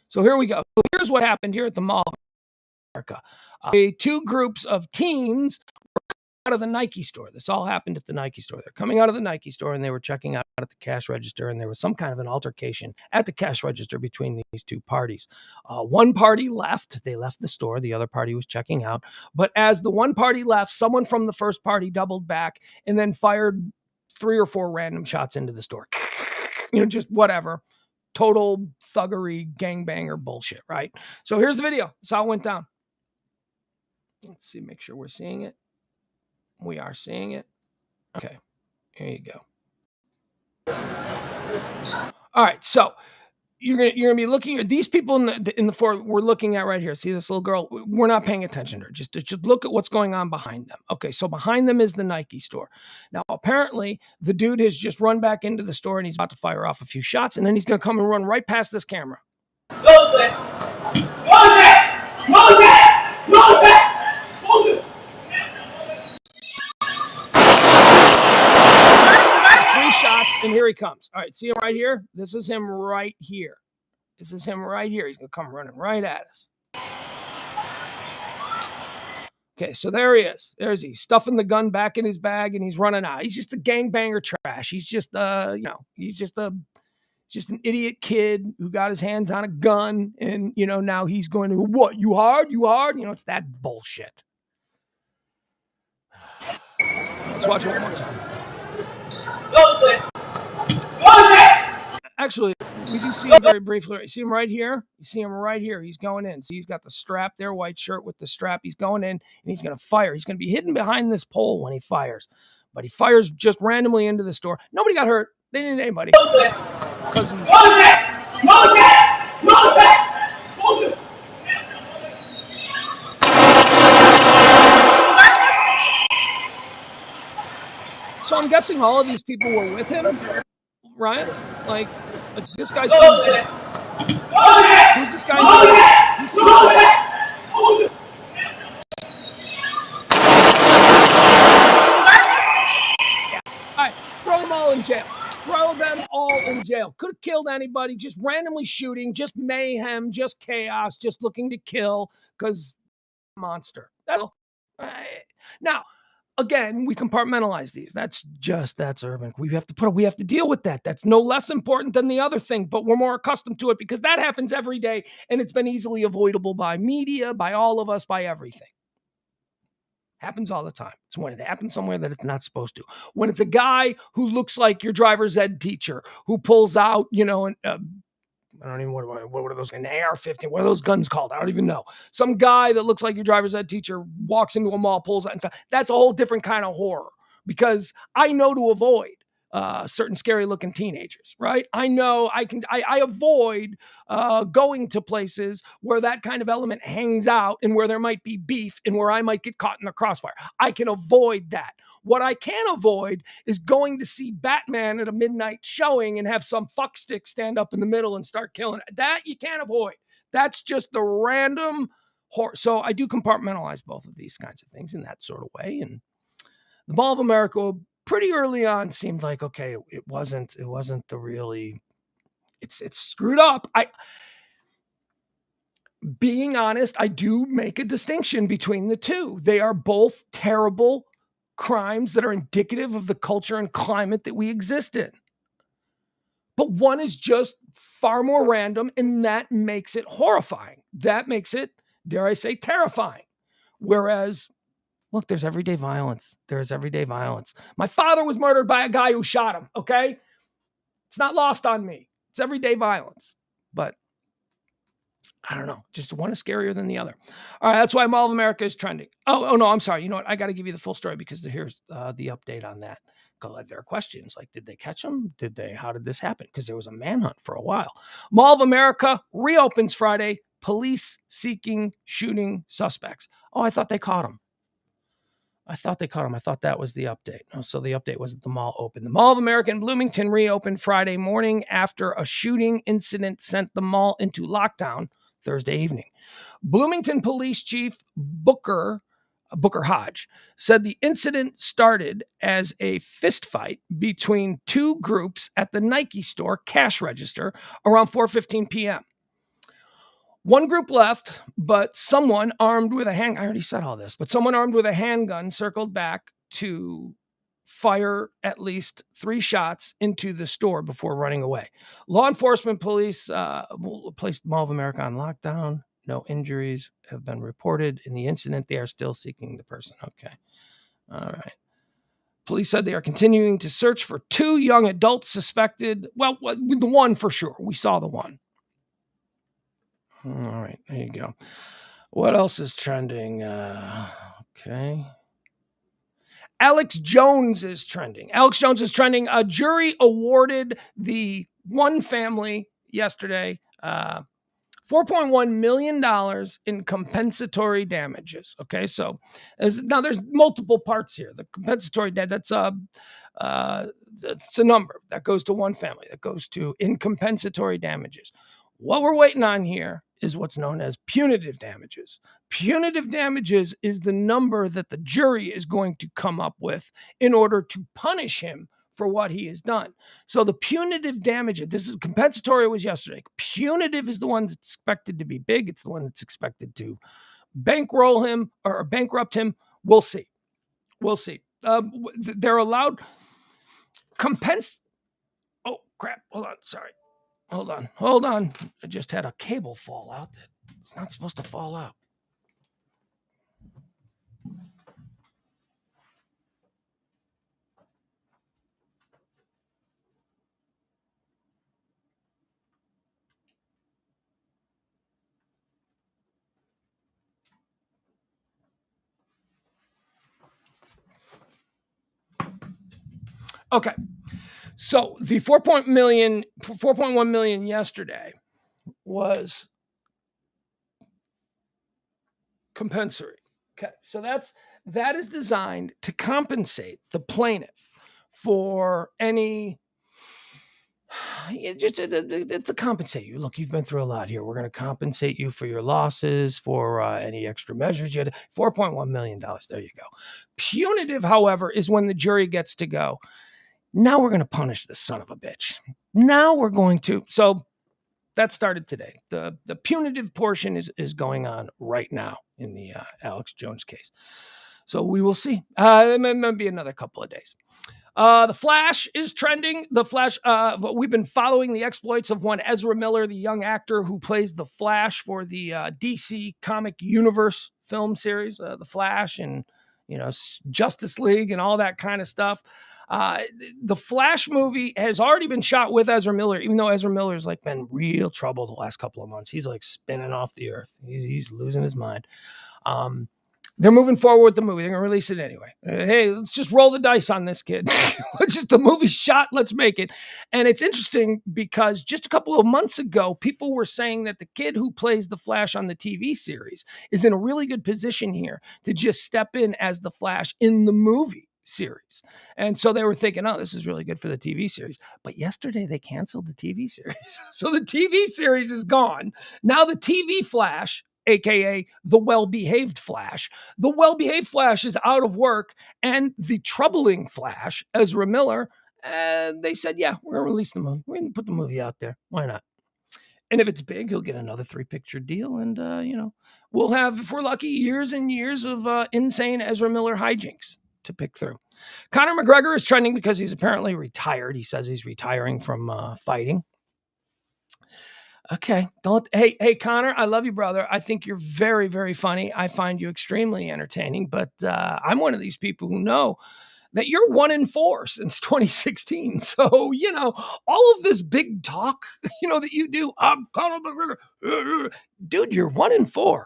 So here we go. Here's what happened here at the Mall of America. Two groups of teens were out of the Nike store. This all happened at the Nike store. They're coming out of the Nike store and they were checking out at the cash register, and there was some kind of an altercation at the cash register between these two parties. One party left. They left the store. The other party was checking out. But as the one party left, someone from the first party doubled back and then fired 3 or 4 random shots into the store. Just whatever. Total thuggery, gangbanger bullshit, right? So here's the video. That's how it went down. Let's see, make sure we're seeing it. We are seeing it. Okay, here you go. All right, so you're gonna be looking at these people in the fort we're looking at right here. See this little girl? We're not paying attention to her. Just look at what's going on behind them. Okay, so behind them is the Nike store. Now, apparently, the dude has just run back into the store and he's about to fire off a few shots, and then he's gonna come and run right past this camera. Move it! Move it! Move it! Move it! Move it! 3 shots, and here he comes. All right, see him right here? This is him right here. This is him right here. He's going to come running right at us. Okay, so there he is. There's he stuffing the gun back in his bag, and he's running out. He's just a gangbanger trash. He's just, he's just an idiot kid who got his hands on a gun, and, now he's going to, what, you hard? You hard? It's that bullshit. Let's watch it one more time. Actually, we do see him very briefly. You see him right here? You see him right here. He's going in. See, he's got the strap there, white shirt with the strap. He's going in, and he's going to fire. He's going to be hidden behind this pole when he fires. But he fires just randomly into the store. Nobody got hurt. They didn't hit anybody. So I'm guessing all of these people were with him, right? Like this guy seems to... Who's this guy? He seems to... All right, throw them all in jail. Throw them all in jail. Could have killed anybody, just randomly shooting, just mayhem, just chaos, just looking to kill, because monster. Now, again, we compartmentalize these. That's urban. We have to deal with that. That's no less important than the other thing, but we're more accustomed to it because that happens every day, and it's been easily avoidable by media, by all of us, by everything. Happens all the time. It's when it happens somewhere that it's not supposed to. When it's a guy who looks like your driver's ed teacher who pulls out, I don't even what are those, an AR-15? What are those guns called? I don't even know. Some guy that looks like your driver's ed teacher walks into a mall, pulls out, and that's a whole different kind of horror because I know to avoid certain scary looking teenagers, right? I know I avoid going to places where that kind of element hangs out and where there might be beef and where I might get caught in the crossfire. I can avoid that. What I can avoid is going to see Batman at a midnight showing and have some fuckstick stand up in the middle and start killing it. That you can't avoid. That's just the random horror. So I do compartmentalize both of these kinds of things in that sort of way. And the Mall of America pretty early on seemed like, okay, it wasn't the really, it's screwed up. Being honest, I do make a distinction between the two. They are both terrible crimes that are indicative of the culture and climate that we exist in. But one is just far more random, and that makes it horrifying. That makes it, dare I say, terrifying. Whereas, look, there's everyday violence. There's everyday violence. My father was murdered by a guy who shot him, okay? It's not lost on me. It's everyday violence. But I don't know. Just one is scarier than the other. All right, that's why Mall of America is trending. Oh no, I'm sorry. You know what? I got to give you the full story because here's the update on that. There are questions like, did they catch him? How did this happen? Because there was a manhunt for a while. Mall of America reopens Friday. Police seeking shooting suspects. Oh, I thought they caught him. I thought that was the update. Oh, so the update was that the mall opened. The Mall of America in Bloomington reopened Friday morning after a shooting incident sent the mall into lockdown Thursday evening. Bloomington Police Chief Booker Hodge said the incident started as a fistfight between two groups at the Nike store cash register around 4:15 p.m. One group left, but someone armed with a handgun, I already said all this, but someone armed with a handgun circled back to fire at least 3 shots into the store before running away. Law enforcement police placed Mall of America on lockdown. No injuries have been reported in the incident. They are still seeking the person. Okay. All right. Police said they are continuing to search for 2 young adults suspected. Well, the one for sure. We saw the one. All right, there you go. What else is trending? Okay. Alex Jones is trending. A jury awarded the one family yesterday. $4.1 million in compensatory damages. Okay, so there's multiple parts here. The compensatory that's a number that goes to one family, that goes to in compensatory damages. What we're waiting on here is what's known as punitive damages. Punitive damages is the number that the jury is going to come up with in order to punish him for what he has done. So the punitive damage, this is compensatory was yesterday. Punitive is the one that's expected to be big. It's the one that's expected to bankroll him or bankrupt him. We'll see. They're allowed Oh, crap. Hold on. Sorry. Hold on. I just had a cable fall out that it's not supposed to fall out. Okay. So the 4.1 million yesterday was compensatory. Okay. So that is designed to compensate the plaintiff for any just to compensate you. Look, you've been through a lot here. We're going to compensate you for your losses, for any extra measures you had. $4.1 million. There you go. Punitive, however, is when the jury gets to go, now we're going to punish this son of a bitch. Now we're going to. So that started today. The punitive portion is going on right now in the Alex Jones case. So we will see. It may be another couple of days. The Flash is trending. The Flash, we've been following the exploits of one Ezra Miller, the young actor who plays the Flash for the DC comic universe film series, The Flash and, Justice League and all that kind of stuff. The Flash movie has already been shot with Ezra Miller, even though Ezra Miller's been real trouble the last couple of months. He's spinning off the earth. He's losing his mind. They're moving forward with the movie. They're going to release it anyway. Hey, let's just roll the dice on this, kid. The movie's shot. Let's make it. And it's interesting because just a couple of months ago, people were saying that the kid who plays the Flash on the TV series is in a really good position here to just step in as the Flash in the movie series. And so they were thinking, oh, this is really good for the TV series. But yesterday they canceled the TV series. So the TV series is gone. Now the TV Flash, aka the well-behaved Flash. The well-behaved Flash is out of work, and the troubling Flash, Ezra Miller, they said, yeah, we're going to release the movie. We're going to put the movie out there. Why not? And if it's big, he'll get another 3-picture deal, and, we'll have, if we're lucky, years and years of insane Ezra Miller hijinks to pick through. Conor McGregor is trending because he's apparently retired. He says he's retiring from fighting. Okay. Hey, Conor, I love you, brother. I think you're very, very funny. I find you extremely entertaining, but I'm one of these people who know that you're 1-4 since 2016. So, all of this big talk, that you do, I'm Conor McGregor, dude, you're 1-4.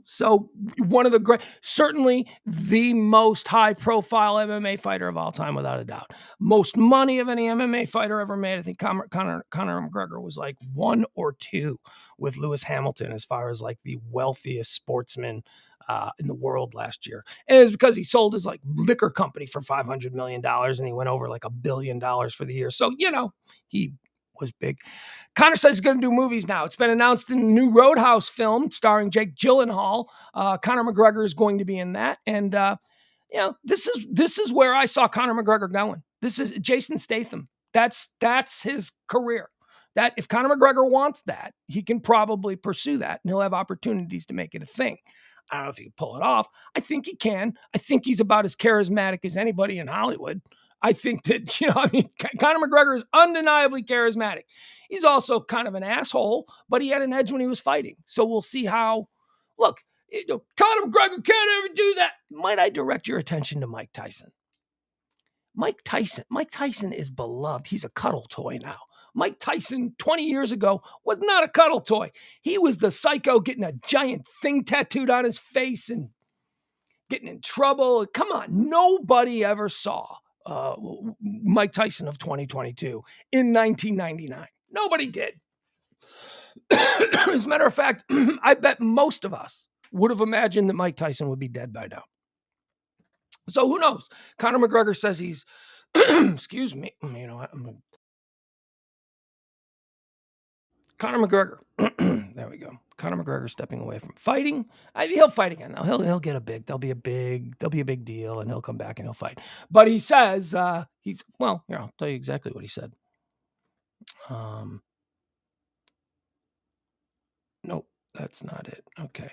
So one of the great, certainly the most high profile MMA fighter of all time, without a doubt. Most money of any MMA fighter ever made. I think Conor McGregor was 1 or 2 with Lewis Hamilton as far as the wealthiest sportsman in the world last year. And it was because he sold his liquor company for $500 million and he went over $1 billion for the year. So, he was big. Conor says he's going to do movies now. It's been announced in the new Roadhouse film starring Jake Gyllenhaal. Conor McGregor is going to be in that. And, this is where I saw Conor McGregor going. This is Jason Statham. That's his career. That if Conor McGregor wants that, he can probably pursue that and he'll have opportunities to make it a thing. I don't know if he can pull it off. I think he can. I think he's about as charismatic as anybody in Hollywood. I think that, Conor McGregor is undeniably charismatic. He's also kind of an asshole, but he had an edge when he was fighting. So we'll see how, look, Conor McGregor can't ever do that. Might I direct your attention to Mike Tyson? Mike Tyson is beloved. He's a cuddle toy now. Mike Tyson 20 years ago was not a cuddle toy. He was the psycho getting a giant thing tattooed on his face and getting in trouble. Come on, nobody ever saw Mike Tyson of 2022 in 1999. Nobody did. As a matter of fact, I bet most of us would have imagined that Mike Tyson would be dead by now. So who knows? Conor McGregor says he's, excuse me, you know what? Conor McGregor. There we go. Conor McGregor stepping away from fighting. He'll fight again. Now he'll get there'll be a big deal, and he'll come back and he'll fight. but he says I'll tell you exactly what he said. Nope, that's not it. Okay.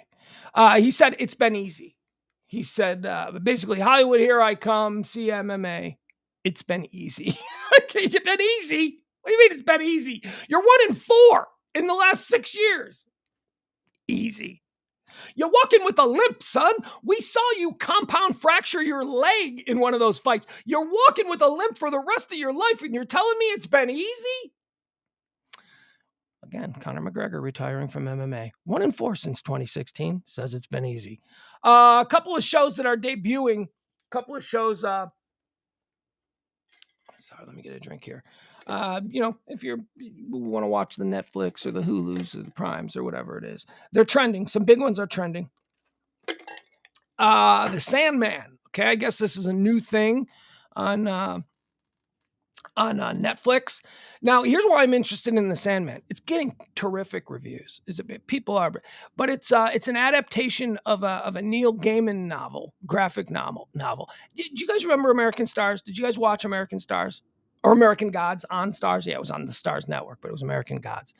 He said it's been easy. He said basically, Hollywood, here I come, see MMA. It's been easy. Okay, it's been easy. What do you mean it's been easy? You're 1-4 in the last 6 years. Easy. You're walking with a limp, son. We saw you compound fracture your leg in one of those fights. You're walking with a limp for the rest of your life, and you're telling me it's been easy? Again, Conor McGregor retiring from MMA. 1-4 since 2016. Says it's been easy. A couple of shows that are debuting. Sorry, let me get a drink here. If you want to watch the Netflix or the Hulus or the Primes or whatever it is, they're trending. Some big ones are trending. The Sandman. Okay, I guess this is a new thing on Netflix. Now, here's why I'm interested in The Sandman. It's getting terrific reviews. People are, but it's an adaptation of a Neil Gaiman graphic novel. Did you guys remember American Stars? Did you guys watch American Stars or American Gods on Stars? Yeah, it was on the Stars Network, but it was American Gods.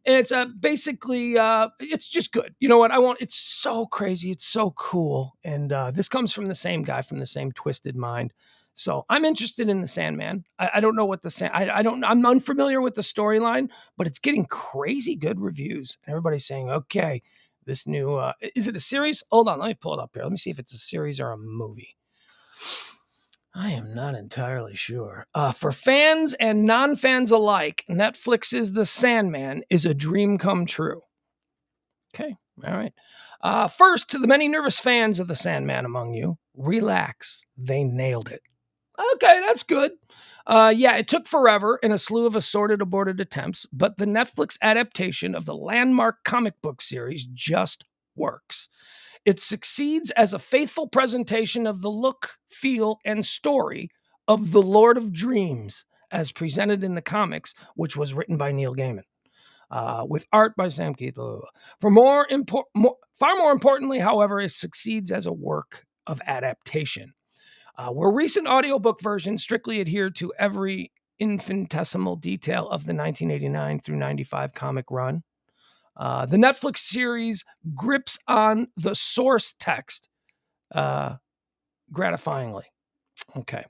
And it's basically it's just good. You know what? It's so crazy. It's so cool. And this comes from the same guy, from the same Twisted Mind. So I'm interested in The Sandman. I don't know what I'm unfamiliar with the storyline, but it's getting crazy good reviews. Everybody's saying, okay, this new, is it a series? Hold on, let me pull it up here. Let me see if it's a series or a movie. I am not entirely sure. For fans and non-fans alike, Netflix's The Sandman is a dream come true. Okay, all right. First, to the many nervous fans of The Sandman among you, relax. They nailed it. Okay, that's good. It took forever and a slew of assorted aborted attempts, but the Netflix adaptation of the landmark comic book series just works. It succeeds as a faithful presentation of the look, feel, and story of the Lord of Dreams as presented in the comics, which was written by Neil Gaiman, with art by Sam Keith. Far more importantly, however, it succeeds as a work of adaptation. Where recent audiobook versions strictly adhere to every infinitesimal detail of the 1989 through 95 comic run, the Netflix series grips on the source text gratifyingly. Okay.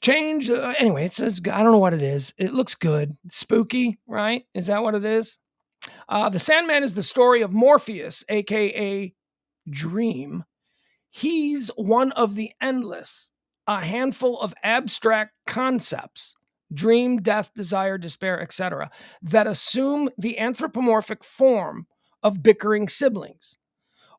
Change. Anyway, it says, I don't know what it is. It looks good. Spooky, right? Is that what it is? The Sandman is the story of Morpheus, a.k.a. Dream. He's one of the endless, a handful of abstract concepts, dream, death, desire, despair, etc., that assume the anthropomorphic form of bickering siblings.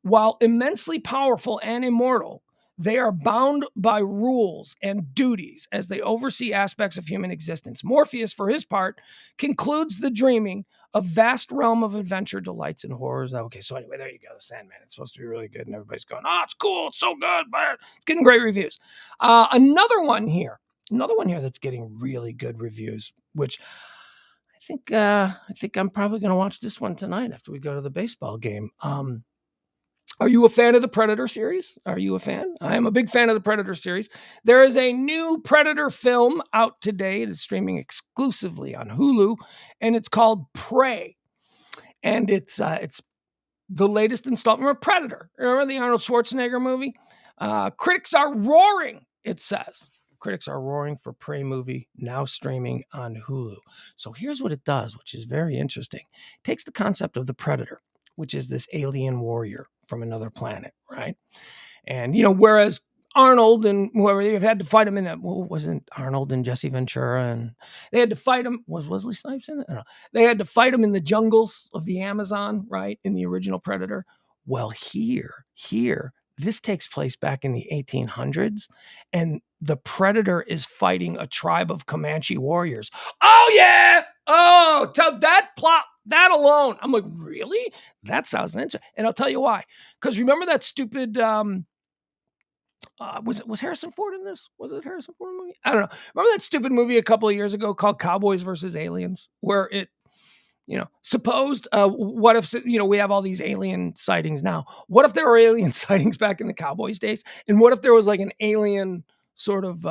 While immensely powerful and immortal, they are bound by rules and duties as they oversee aspects of human existence. Morpheus, for his part, concludes the dreaming a vast realm of adventure, delights, and horrors. Okay, so anyway, there you go, The Sandman. It's supposed to be really good, and everybody's going, it's cool, it's so good, but it's getting great reviews. Another one here that's getting really good reviews, which I think I'm probably going to watch this one tonight after we go to the baseball game. Are you a fan of the Predator series? Are you a fan? I am a big fan of the Predator series. There is a new Predator film out today. It is streaming exclusively on Hulu, and it's called Prey. And it's the latest installment of Predator. Remember the Arnold Schwarzenegger movie? Critics are roaring, it says. Critics are roaring for Prey movie, now streaming on Hulu. So here's what it does, which is very interesting. It takes the concept of the Predator, which is this alien warrior from another planet, right? And, whereas Arnold and whoever, they've had to fight him in that, wasn't Arnold and Jesse Ventura, and they had to fight him, was Wesley Snipes in it? I don't know. They had to fight him in the jungles of the Amazon, right, in the original Predator. Well, here, this takes place back in the 1800s, and the predator is fighting a tribe of Comanche warriors. Oh, yeah. Oh, tell that plot, that alone. I'm like, really? That sounds interesting. And I'll tell you why. Because remember that stupid, was Harrison Ford in this? Was it Harrison Ford movie? I don't know. Remember that stupid movie a couple of years ago called Cowboys versus Aliens, where it, supposed, what if, we have all these alien sightings now? What if there were alien sightings back in the Cowboys days? And what if there was like an alien sort of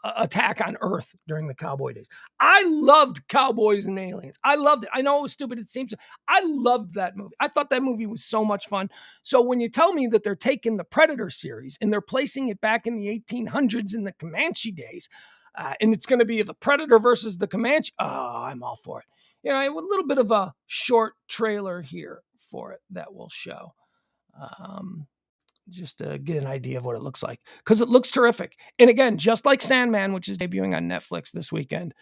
attack on Earth during the Cowboy days? I loved Cowboys and Aliens. I loved it. I know it was stupid. It seems. I loved that movie. I thought that movie was so much fun. So when you tell me that they're taking the Predator series and they're placing it back in the 1800s in the Comanche days, and it's going to be the Predator versus the Comanche, oh, I'm all for it. Yeah, a little bit of a short trailer here for it that we'll show. Just to get an idea of what it looks like, because it looks terrific. And again, just like Sandman, which is debuting on Netflix this weekend,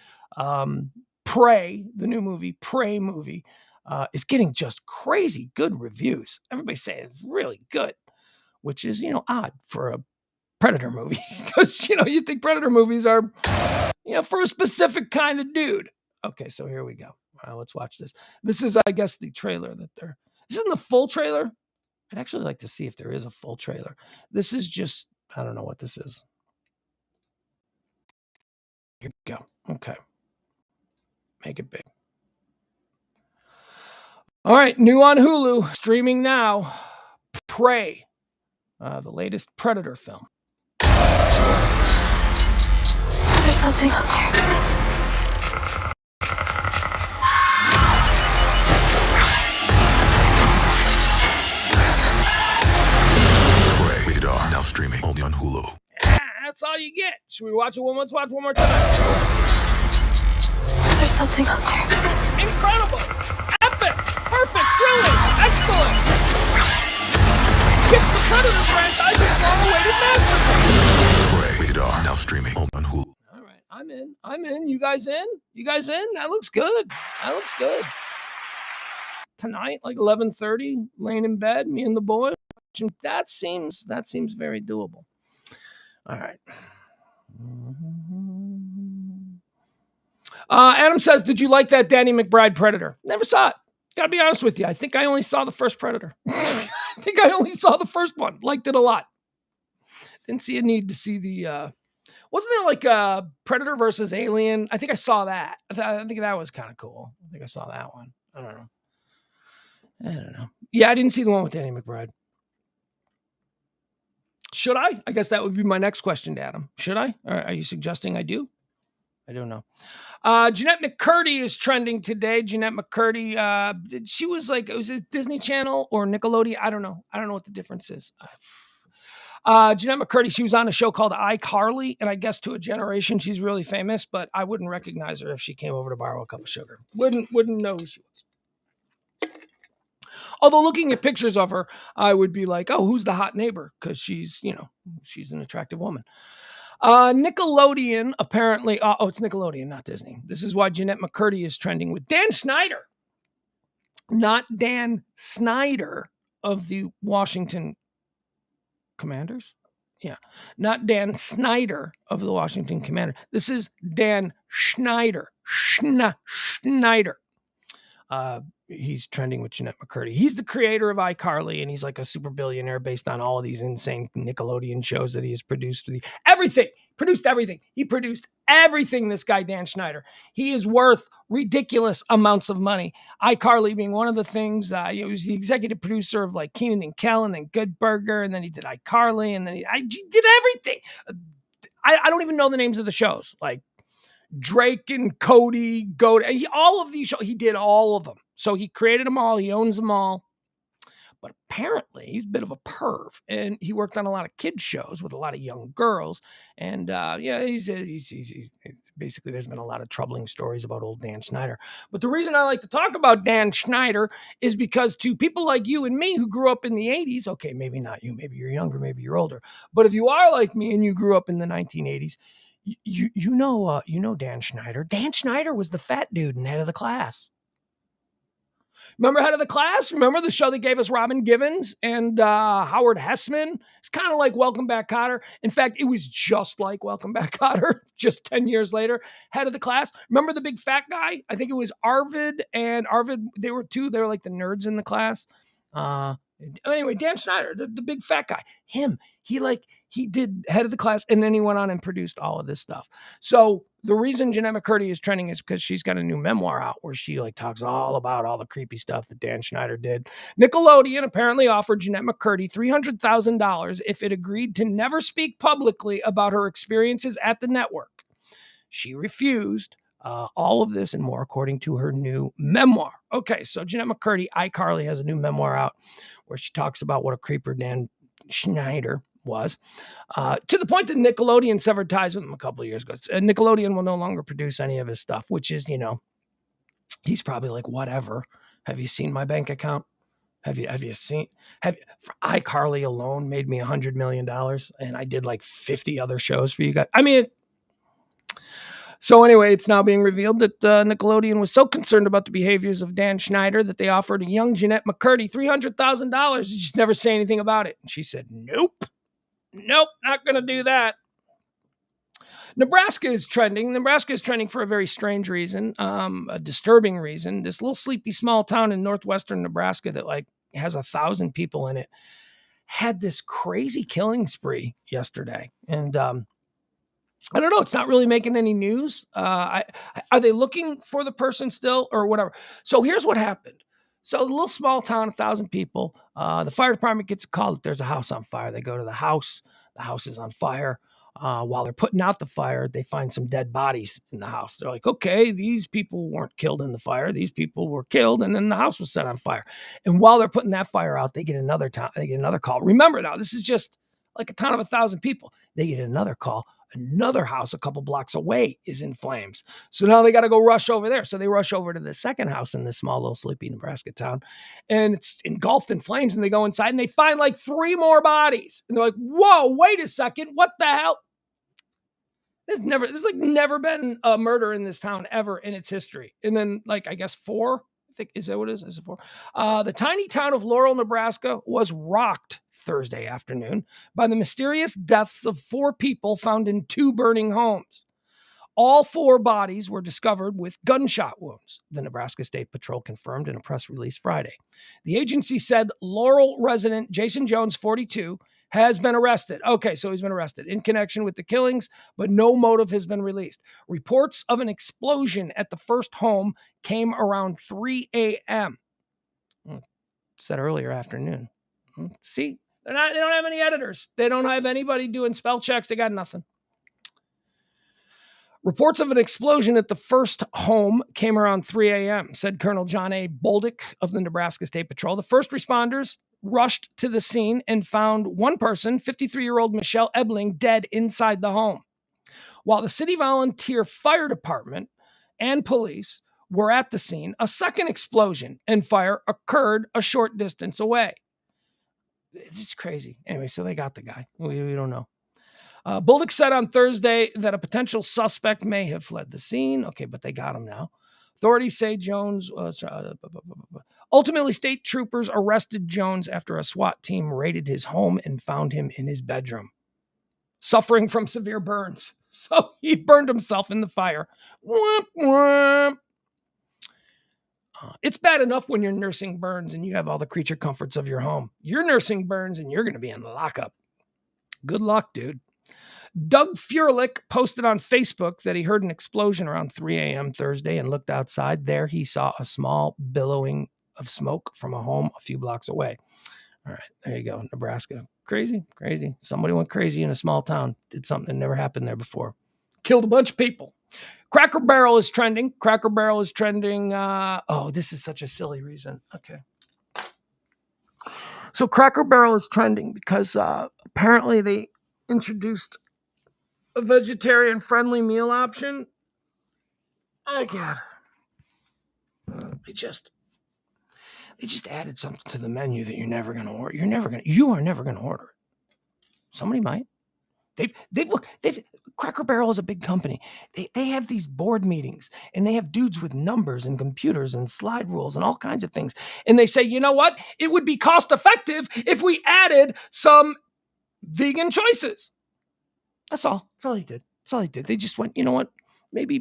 Prey, the new movie, Prey movie, is getting just crazy good reviews. Everybody's saying it's really good, which is, odd for a Predator movie, because, you think Predator movies are, for a specific kind of dude. Okay, so here we go. Let's watch this. This is, I guess, the trailer that this isn't the full trailer. I'd actually like to see if there is a full trailer. This is just, I don't know what this is. Here we go. Okay. Make it big. All right, new on Hulu, streaming now. Prey, the latest Predator film. There's something up there. Now streaming only on Hulu. That's all you get. Should we watch it one more? Let's watch one more time. There's something up there. Incredible. Epic. Perfect. Brilliant. Excellent. It's the Predator franchise's long-awaited masterpiece. Prey, rated R. Now streaming only on Hulu. All right. I'm in. You guys in? That looks good. Tonight, like 11:30, laying in bed, me and the boy. That seems very doable. All right. Adam says, did you like that Danny McBride Predator? Never saw it. Gotta be honest with you. I think I only saw the first Predator. I think I only saw the first one. Liked it a lot. Didn't see a need to see the, wasn't there like a Predator versus Alien? I think I saw that. I think that was kind of cool. I think I saw that one. I don't know. Yeah, I didn't see the one with Danny McBride. Should I? I guess that would be my next question to Adam. Should I? Are you suggesting I do? I don't know. Jeanette McCurdy is trending today. Jeanette McCurdy, she was like, was it Disney Channel or Nickelodeon? I don't know. I don't know what the difference is. Jeanette McCurdy, she was on a show called iCarly, and I guess to a generation she's really famous, but I wouldn't recognize her if she came over to borrow a cup of sugar. Wouldn't know who she was. Although looking at pictures of her, I would be like, oh, who's the hot neighbor? Because she's an attractive woman. Nickelodeon, apparently, it's Nickelodeon, not Disney. This is why Jeanette McCurdy is trending with Dan Snyder. Not Dan Snyder of the Washington Commanders. Yeah, not Dan Snyder of the Washington Commanders. This is Dan Schneider. Schneider. He's trending with Jeanette McCurdy. He's the creator of iCarly, and he's like a super billionaire based on all of these insane Nickelodeon shows that he has produced. Everything. He produced everything, this guy, Dan Schneider. He is worth ridiculous amounts of money. iCarly being one of the things. He was the executive producer of like Keenan and Kel, and then Good Burger, and then he did iCarly, and then he did everything. I don't even know the names of the shows. Like Drake and Cody, all of these shows, he did all of them. So he created them all. He owns them all. But apparently he's a bit of a perv, and he worked on a lot of kids shows with a lot of young girls. And he's basically, there's been a lot of troubling stories about old Dan Schneider. But the reason I like to talk about Dan Schneider is because to people like you and me who grew up in the 80s, okay, maybe not you, maybe you're younger, maybe you're older. But if you are like me and you grew up in the 1980s, you know Dan Schneider. Dan Schneider was the fat dude and head of the class. Remember Head of the Class? Remember the show that gave us Robin Givens and Howard Hessman? It's kind of like Welcome Back, Kotter. In fact, it was just like Welcome Back, Kotter, just 10 years later. Head of the Class. Remember the big fat guy? I think it was Arvid and Arvid. They were like the nerds in the class. Anyway, Dan Schneider, the big fat guy, he did Head of the Class, and then he went on and produced all of this stuff. So the reason Jeanette McCurdy is trending is because she's got a new memoir out where she talks all about all the creepy stuff that Dan Schneider did. Nickelodeon apparently offered Jeanette McCurdy $300,000 if it agreed to never speak publicly about her experiences at the network. She refused. All of this and more, according to her new memoir. Okay, so Jeanette McCurdy, iCarly, has a new memoir out where she talks about what a creeper Dan Schneider was, to the point that Nickelodeon severed ties with him a couple of years ago. Nickelodeon will no longer produce any of his stuff, which is, he's probably like, whatever. Have you seen my bank account? For iCarly alone made me $100 million, and I did like 50 other shows for you guys. I mean, so anyway, it's now being revealed that Nickelodeon was so concerned about the behaviors of Dan Schneider that they offered a young Jeanette McCurdy $300,000 to just never say anything about it. And she said, nope, not going to do that. Nebraska is trending. Nebraska is trending for a very strange reason, a disturbing reason. This little sleepy small town in northwestern Nebraska that has 1,000 people in it had this crazy killing spree yesterday. And I don't know. It's not really making any news. Are they looking for the person still or whatever? So here's what happened. So a little small town, 1,000 people. The fire department gets a call that there's a house on fire. They go to the house. The house is on fire. While they're putting out the fire, they find some dead bodies in the house. They're like, okay, these people weren't killed in the fire. These people were killed, and then the house was set on fire. And while they're putting that fire out, they get another call. Remember now, this is just like a town of 1,000 people. They get another call. Another house a couple blocks away is in flames. So now they got to go rush over there. So they rush over to the second house in this small little sleepy Nebraska town, and it's engulfed in flames, and they go inside and they find 3 more bodies. And they're like, whoa, wait a second. What the hell? There's never been a murder in this town ever in its history. And then I guess 4, I think, is that what it is? Is it 4? The tiny town of Laurel, Nebraska was rocked Thursday afternoon by the mysterious deaths of 4 people found in 2 burning homes. All 4 bodies were discovered with gunshot wounds, the Nebraska State Patrol confirmed in a press release Friday. The agency said Laurel resident Jason Jones, 42, has been arrested. Okay, so he's been arrested in connection with the killings, but no motive has been released. Reports of an explosion at the first home came around 3 a.m. Said earlier afternoon. See? They don't have any editors. They don't have anybody doing spell checks. They got nothing. Reports of an explosion at the first home came around 3 a.m., said Colonel John A. Boldick of the Nebraska State Patrol. The first responders rushed to the scene and found one person, 53-year-old Michelle Ebling, dead inside the home. While the city volunteer fire department and police were at the scene, a second explosion and fire occurred a short distance away. It's crazy. Anyway, so they got the guy. We don't know. Boldick said on Thursday that a potential suspect may have fled the scene. Okay, but they got him now. Authorities say Jones was... Ultimately, state troopers arrested Jones after a SWAT team raided his home and found him in his bedroom, suffering from severe burns. So he burned himself in the fire. Womp, womp. It's bad enough when you're nursing burns and you have all the creature comforts of your home. You're nursing burns and you're going to be in lockup. Good luck, dude. Doug Furlick posted on Facebook that he heard an explosion around 3 a.m. Thursday and looked outside. There he saw a small billowing of smoke from a home a few blocks away. All right, there you go, Nebraska. Crazy. Somebody went crazy in a small town, did something that never happened there before. Killed a bunch of people. Cracker Barrel is trending. This is such a silly reason. Okay. So Cracker Barrel is trending because apparently they introduced a vegetarian-friendly meal option. Oh, God. They just added something to the menu that you're never going to order. You are never going to order it. Somebody might. Cracker Barrel is a big company. They have these board meetings, and they have dudes with numbers and computers and slide rules and all kinds of things. And they say, you know what? It would be cost effective if we added some vegan choices. That's all. That's all he did. That's all he did. They just went, you know what? Maybe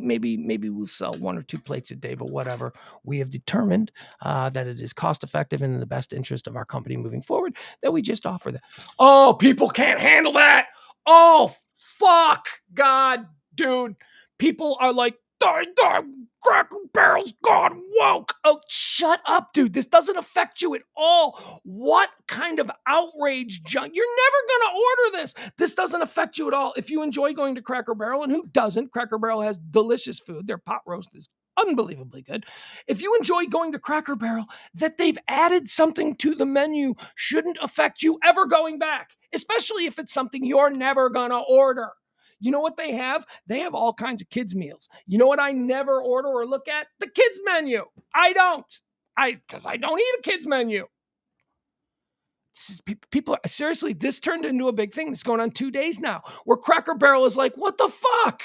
we'll sell 1 or 2 plates a day, but whatever. We have determined that it is cost effective and in the best interest of our company moving forward that we just offer that. Oh, people can't handle that. Oh, fuck, God, dude. People are like, Cracker Barrel's gone woke. Oh, shut up, dude. This doesn't affect you at all. What kind of outrage junk? You're never going to order this. This doesn't affect you at all. If you enjoy going to Cracker Barrel, and who doesn't? Cracker Barrel has delicious food. Their pot roast is unbelievably good. If you enjoy going to Cracker Barrel, that they've added something to the menu shouldn't affect you ever going back, especially if it's something you're never going to order. You know what they have? They have all kinds of kids' meals. You know what I never order or look at? The kids' menu. I don't. Because I don't eat a kids' menu. This is people, seriously, this turned into a big thing. It's going on 2 days now, where Cracker Barrel is like, what the fuck?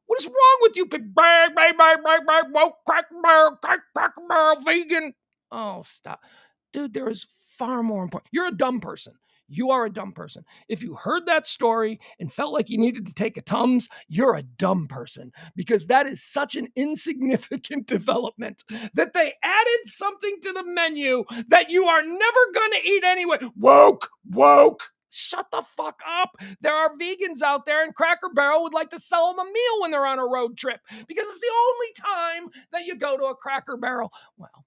What is wrong with you? Cracker Barrel, vegan. Oh, stop. Dude, there is far more important. You're a dumb person. You are a dumb person. If you heard that story and felt like you needed to take a Tums, you're a dumb person, because that is such an insignificant development that they added something to the menu that you are never going to eat anyway. Woke. Shut the fuck up. There are vegans out there, and Cracker Barrel would like to sell them a meal when they're on a road trip, because it's the only time that you go to a Cracker Barrel. Well,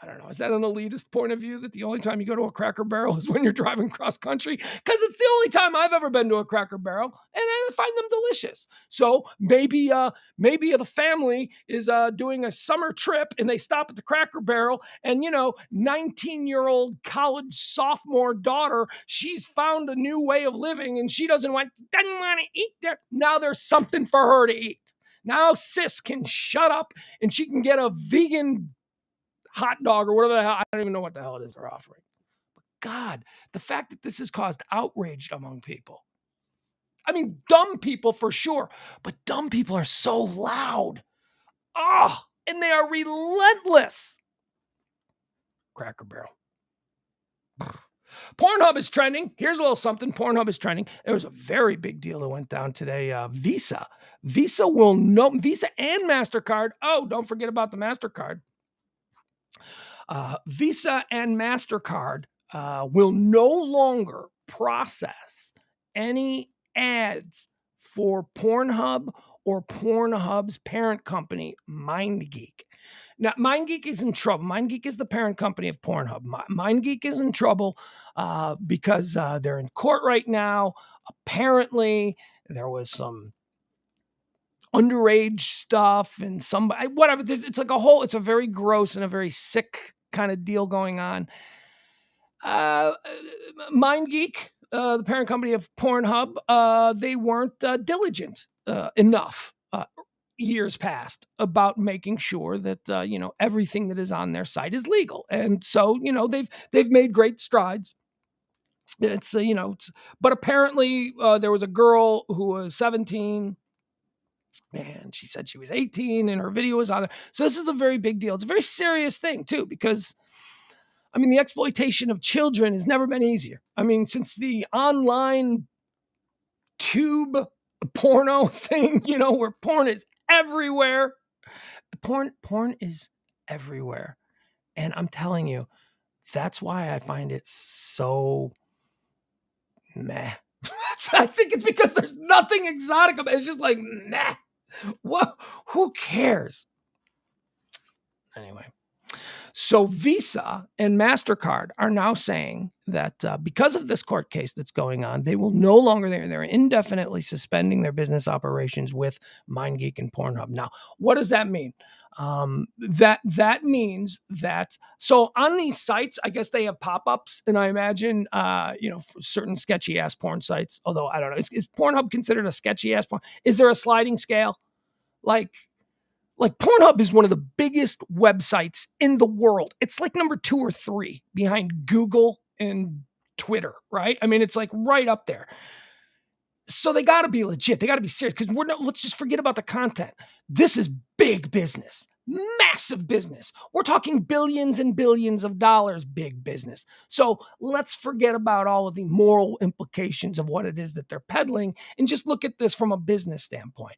I don't know. Is that an elitist point of view that the only time you go to a Cracker Barrel is when you're driving cross country? Because it's the only time I've ever been to a Cracker Barrel, and I find them delicious. So maybe the family is doing a summer trip, and they stop at the Cracker Barrel, and 19-year-old college sophomore daughter, she's found a new way of living, and she doesn't want to eat there. Now there's something for her to eat. Now sis can shut up, and she can get a vegan hot dog or whatever the hell. I don't even know what the hell it is they're offering. But God, the fact that this has caused outrage among people. I mean, dumb people for sure, but dumb people are so loud. And they are relentless. Cracker Barrel. Pornhub is trending. Here's a little something. Pornhub is trending. There was a very big deal that went down today. Visa and MasterCard. Oh, don't forget about the MasterCard. Visa and MasterCard will no longer process any ads for Pornhub or Pornhub's parent company, MindGeek. Now, MindGeek is in trouble. MindGeek is the parent company of Pornhub. MindGeek is in trouble because they're in court right now. Apparently, there was some underage stuff and somebody, whatever. It's like it's a very gross and a very sick kind of deal going on. MindGeek, the parent company of Pornhub, they weren't diligent enough years past about making sure that everything that is on their site is legal, and so they've made great strides. It's but apparently there was a girl who was 17. And she said she was 18 and her video was on there. So this is a very big deal. It's a very serious thing too, because the exploitation of children has never been easier. Since the online tube porno thing, where porn is everywhere. Porn is everywhere. And I'm telling you, that's why I find it so meh. I think it's because there's nothing exotic about it. It's just like, nah. What? Who cares? Anyway, so Visa and MasterCard are now saying that because of this court case that's going on, they will no longer, they're indefinitely suspending their business operations with MindGeek and Pornhub. Now, what does that mean? That means that, so on these sites, I guess they have pop-ups, and I imagine, for certain sketchy ass porn sites, although I don't know, is Pornhub considered a sketchy ass porn? Is there a sliding scale? Like Pornhub is one of the biggest websites in the world. It's like number 2 or 3 behind Google and Twitter, right? It's like right up there. So they got to be legit. They got to be serious because let's just forget about the content. This is big business, massive business. We're talking billions and billions of dollars, big business. So let's forget about all of the moral implications of what it is that they're peddling and just look at this from a business standpoint.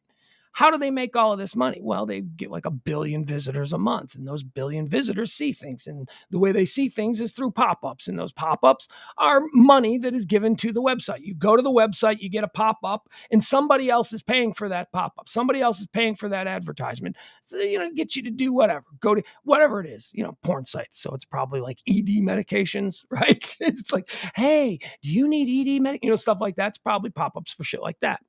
How do they make all of this money? Well, they get like 1 billion visitors a month, and those 1 billion visitors see things. And the way they see things is through pop-ups, and those pop-ups are money that is given to the website. You go to the website, you get a pop-up, and somebody else is paying for that pop-up. Somebody else is paying for that advertisement. So, get you to do whatever. Go to whatever it is, porn sites. So it's probably like ED medications, right? It's like, hey, do you need ED medication? Stuff like that. It's probably pop-ups for shit like that.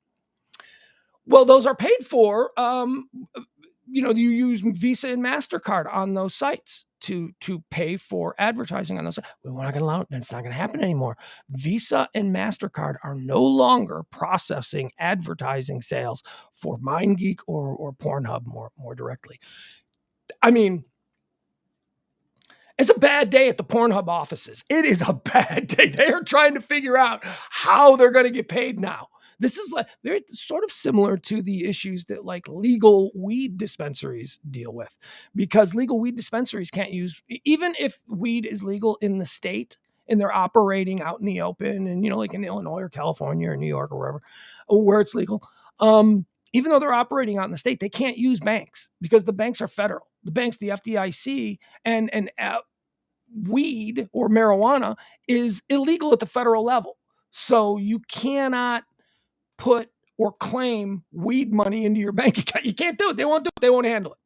Well, those are paid for. You use Visa and MasterCard on those sites to pay for advertising on those. We're not going to allow it. That's not going to happen anymore. Visa and MasterCard are no longer processing advertising sales for MindGeek or Pornhub more directly. I mean, it's a bad day at the Pornhub offices. It is a bad day. They are trying to figure out how they're going to get paid now. This is like very sort of similar to the issues that like legal weed dispensaries deal with, because legal weed dispensaries can't use, even if weed is legal in the state and they're operating out in the open and, like in Illinois or California or New York or wherever, where it's legal. Even though they're operating out in the state, they can't use banks because the banks are federal. The banks, the FDIC, and weed or marijuana is illegal at the federal level. So you cannot put or claim weed money into your bank account. You can't do it. They won't do it. They won't handle it.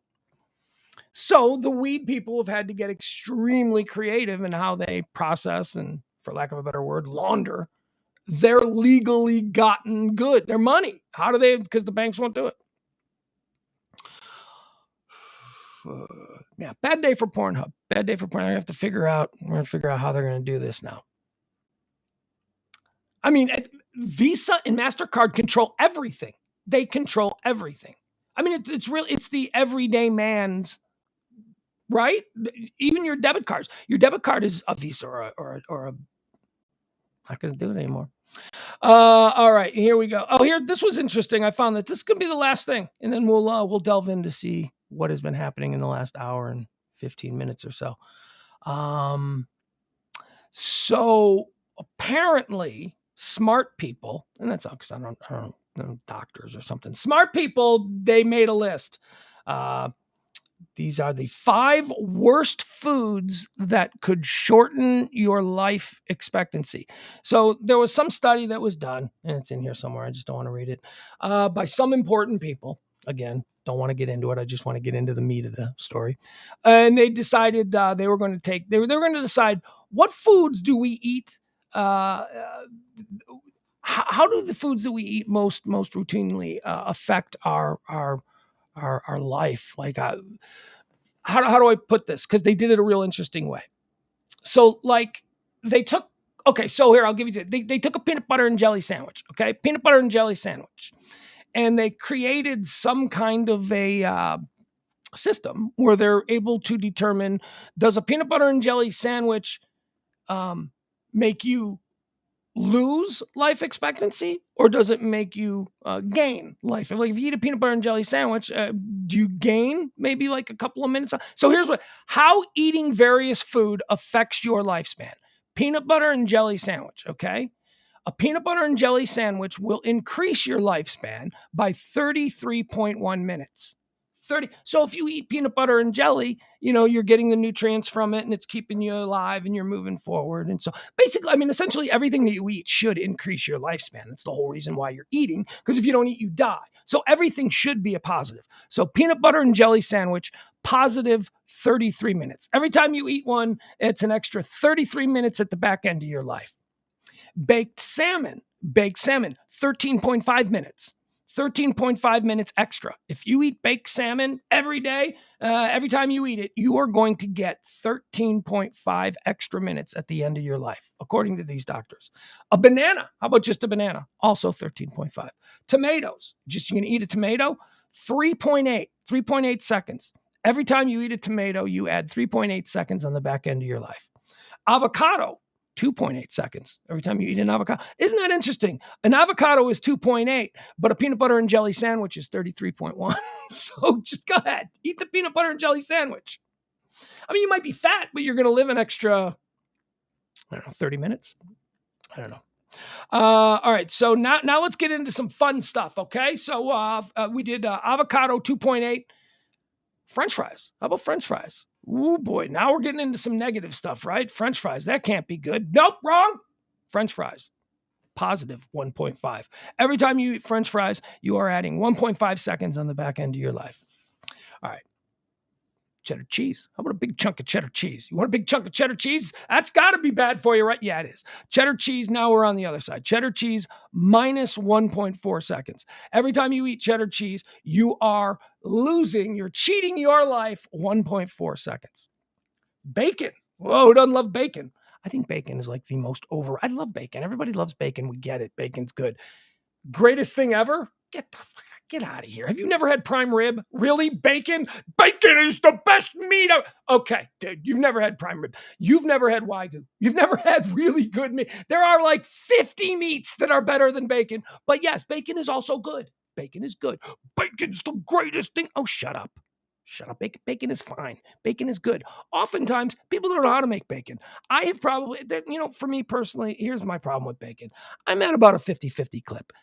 So the weed people have had to get extremely creative in how they process and, for lack of a better word, launder their legally gotten good, their money. How do they? Because the banks won't do it. Yeah, bad day for Pornhub. Bad day for Pornhub. We're going to figure out how they're going to do this now. I mean, Visa and MasterCard control everything. They control everything. I mean, it's the everyday man's, right? Even your debit cards. Your debit card is a Visa or a not going to do it anymore. All right, here we go. Oh, this was interesting. I found that this could be the last thing, and then we'll delve in to see what has been happening in the last hour and 15 minutes or so. So apparently, smart people, and that's because I don't know, doctors or something. Smart people, they made a list. These are the 5 worst foods that could shorten your life expectancy. So there was some study that was done, and it's in here somewhere. I just don't want to read it, by some important people. Again, don't want to get into it. I just want to get into the meat of the story. And they decided they were going to decide what foods do we eat. How do the foods that we eat most routinely affect our life? Like, how do I put this? Because they did it a real interesting way. So, like, they took. Okay, so here I'll give you. They took a peanut butter and jelly sandwich. Okay, peanut butter and jelly sandwich, and they created some kind of a system where they're able to determine, does a peanut butter and jelly sandwich make you lose life expectancy, or does it make you gain life? Like if you eat a peanut butter and jelly sandwich, do you gain maybe like a couple of minutes? So here's how eating various food affects your lifespan. Peanut butter and jelly sandwich, okay? A peanut butter and jelly sandwich will increase your lifespan by 33.1 minutes. 30. So if you eat peanut butter and jelly, you're getting the nutrients from it and it's keeping you alive and you're moving forward. And so basically, I mean, essentially everything that you eat should increase your lifespan. That's the whole reason why you're eating, because if you don't eat, you die. So everything should be a positive. So peanut butter and jelly sandwich, positive 33 minutes. Every time you eat one, it's an extra 33 minutes at the back end of your life. Baked salmon, 13.5 minutes. 13.5 minutes extra. If you eat baked salmon every day, every time you eat it, you are going to get 13.5 extra minutes at the end of your life, according to these doctors. A banana, how about just a banana? Also 13.5. Tomatoes, you're going to eat a tomato, 3.8 seconds. Every time you eat a tomato, you add 3.8 seconds on the back end of your life. Avocado, 2.8 seconds every time you eat an avocado. Isn't that interesting? An avocado is 2.8, but a peanut butter and jelly sandwich is 33.1. So just go ahead, eat the peanut butter and jelly sandwich. I mean, you might be fat, but you're going to live an extra, 30 minutes. I don't know. All right, so now let's get into some fun stuff, okay? So we did avocado 2.8, French fries. How about French fries? Ooh, boy, now we're getting into some negative stuff, right? French fries, that can't be good. Nope, wrong. French fries, positive 1.5. Every time you eat French fries, you are adding 1.5 seconds on the back end of your life. All right. Cheddar cheese. How about a big chunk of cheddar cheese? You want a big chunk of cheddar cheese? That's got to be bad for you, right? Yeah, it is. Cheddar cheese, now we're on the other side. Cheddar cheese, minus 1.4 seconds. Every time you eat cheddar cheese, you are losing, you're cheating your life 1.4 seconds. Bacon. Whoa, who doesn't love bacon? I think bacon is like the most I love bacon. Everybody loves bacon. We get it. Bacon's good. Greatest thing ever? Get out of here. Have you never had prime rib? Really? Bacon? Bacon is the best meat. Okay, dude, you've never had prime rib. You've never had Wagyu. You've never had really good meat. There are like 50 meats that are better than bacon. But yes, bacon is also good. Bacon is good. Bacon's the greatest thing. Oh, shut up. Shut up. Bacon is fine. Bacon is good. Oftentimes, people don't know how to make bacon. I have probably, for me personally, here's my problem with bacon. I'm at about a 50-50 clip.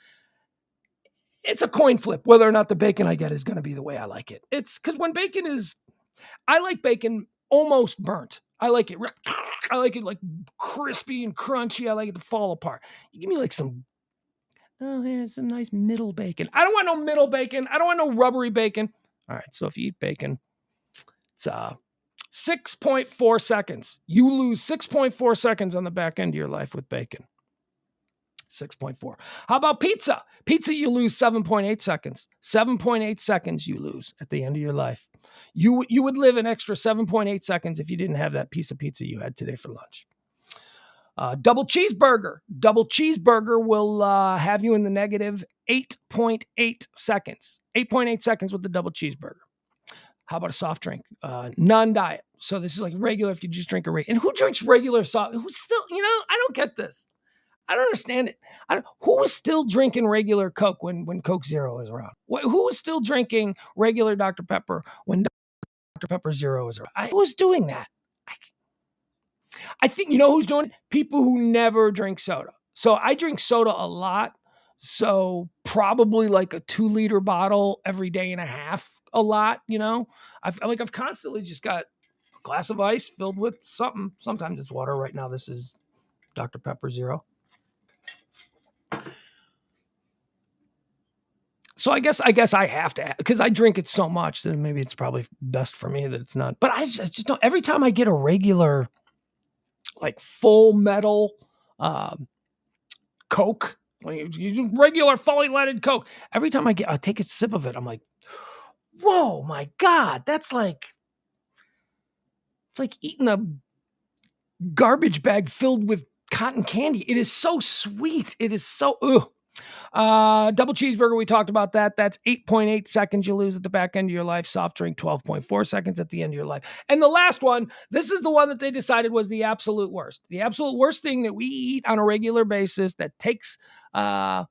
It's a coin flip whether or not the bacon I get is going to be the way I like it. It's because when bacon is, I like bacon almost burnt. I like it like crispy and crunchy. I like it to fall apart. You give me like here's some nice middle bacon. I don't want no middle bacon. I don't want no rubbery bacon. All right, so if you eat bacon, it's 6.4 seconds. You lose 6.4 seconds on the back end of your life with bacon. 6.4. How about pizza? Pizza, you lose 7.8 seconds. 7.8 seconds you lose at the end of your life. You would live an extra 7.8 seconds if you didn't have that piece of pizza you had today for lunch. Double cheeseburger. Double cheeseburger will have you in the negative 8.8 seconds. 8.8 seconds with the double cheeseburger. How about a soft drink? Non-diet. So this is like regular if you just drink a regular. And who drinks regular soft? Who's still, I don't get this. I don't understand it. Who was still drinking regular Coke when Coke Zero was around? Who was still drinking regular Dr. Pepper when Dr. Pepper Zero was around? Who was doing that? I think, who's doing it? People who never drink soda. So I drink soda a lot. So probably like a 2-liter bottle every day and a half, a lot, I've constantly just got a glass of ice filled with something. Sometimes it's water. Right now, this is Dr. Pepper Zero. So I guess I have to, because I drink it so much that maybe it's probably best for me that it's not. But I just don't. Every time I get a regular, like full metal Coke, regular fully leaded Coke, every time I take a sip of it, I'm like, whoa, my God, it's like eating a garbage bag filled with cotton candy. It is so sweet. It is so double cheeseburger, we talked about that. That's 8.8 seconds you lose at the back end of your life. Soft drink, 12.4 seconds at the end of your life. And the last one, this is the one that they decided was the absolute worst. The absolute worst thing that we eat on a regular basis that takes our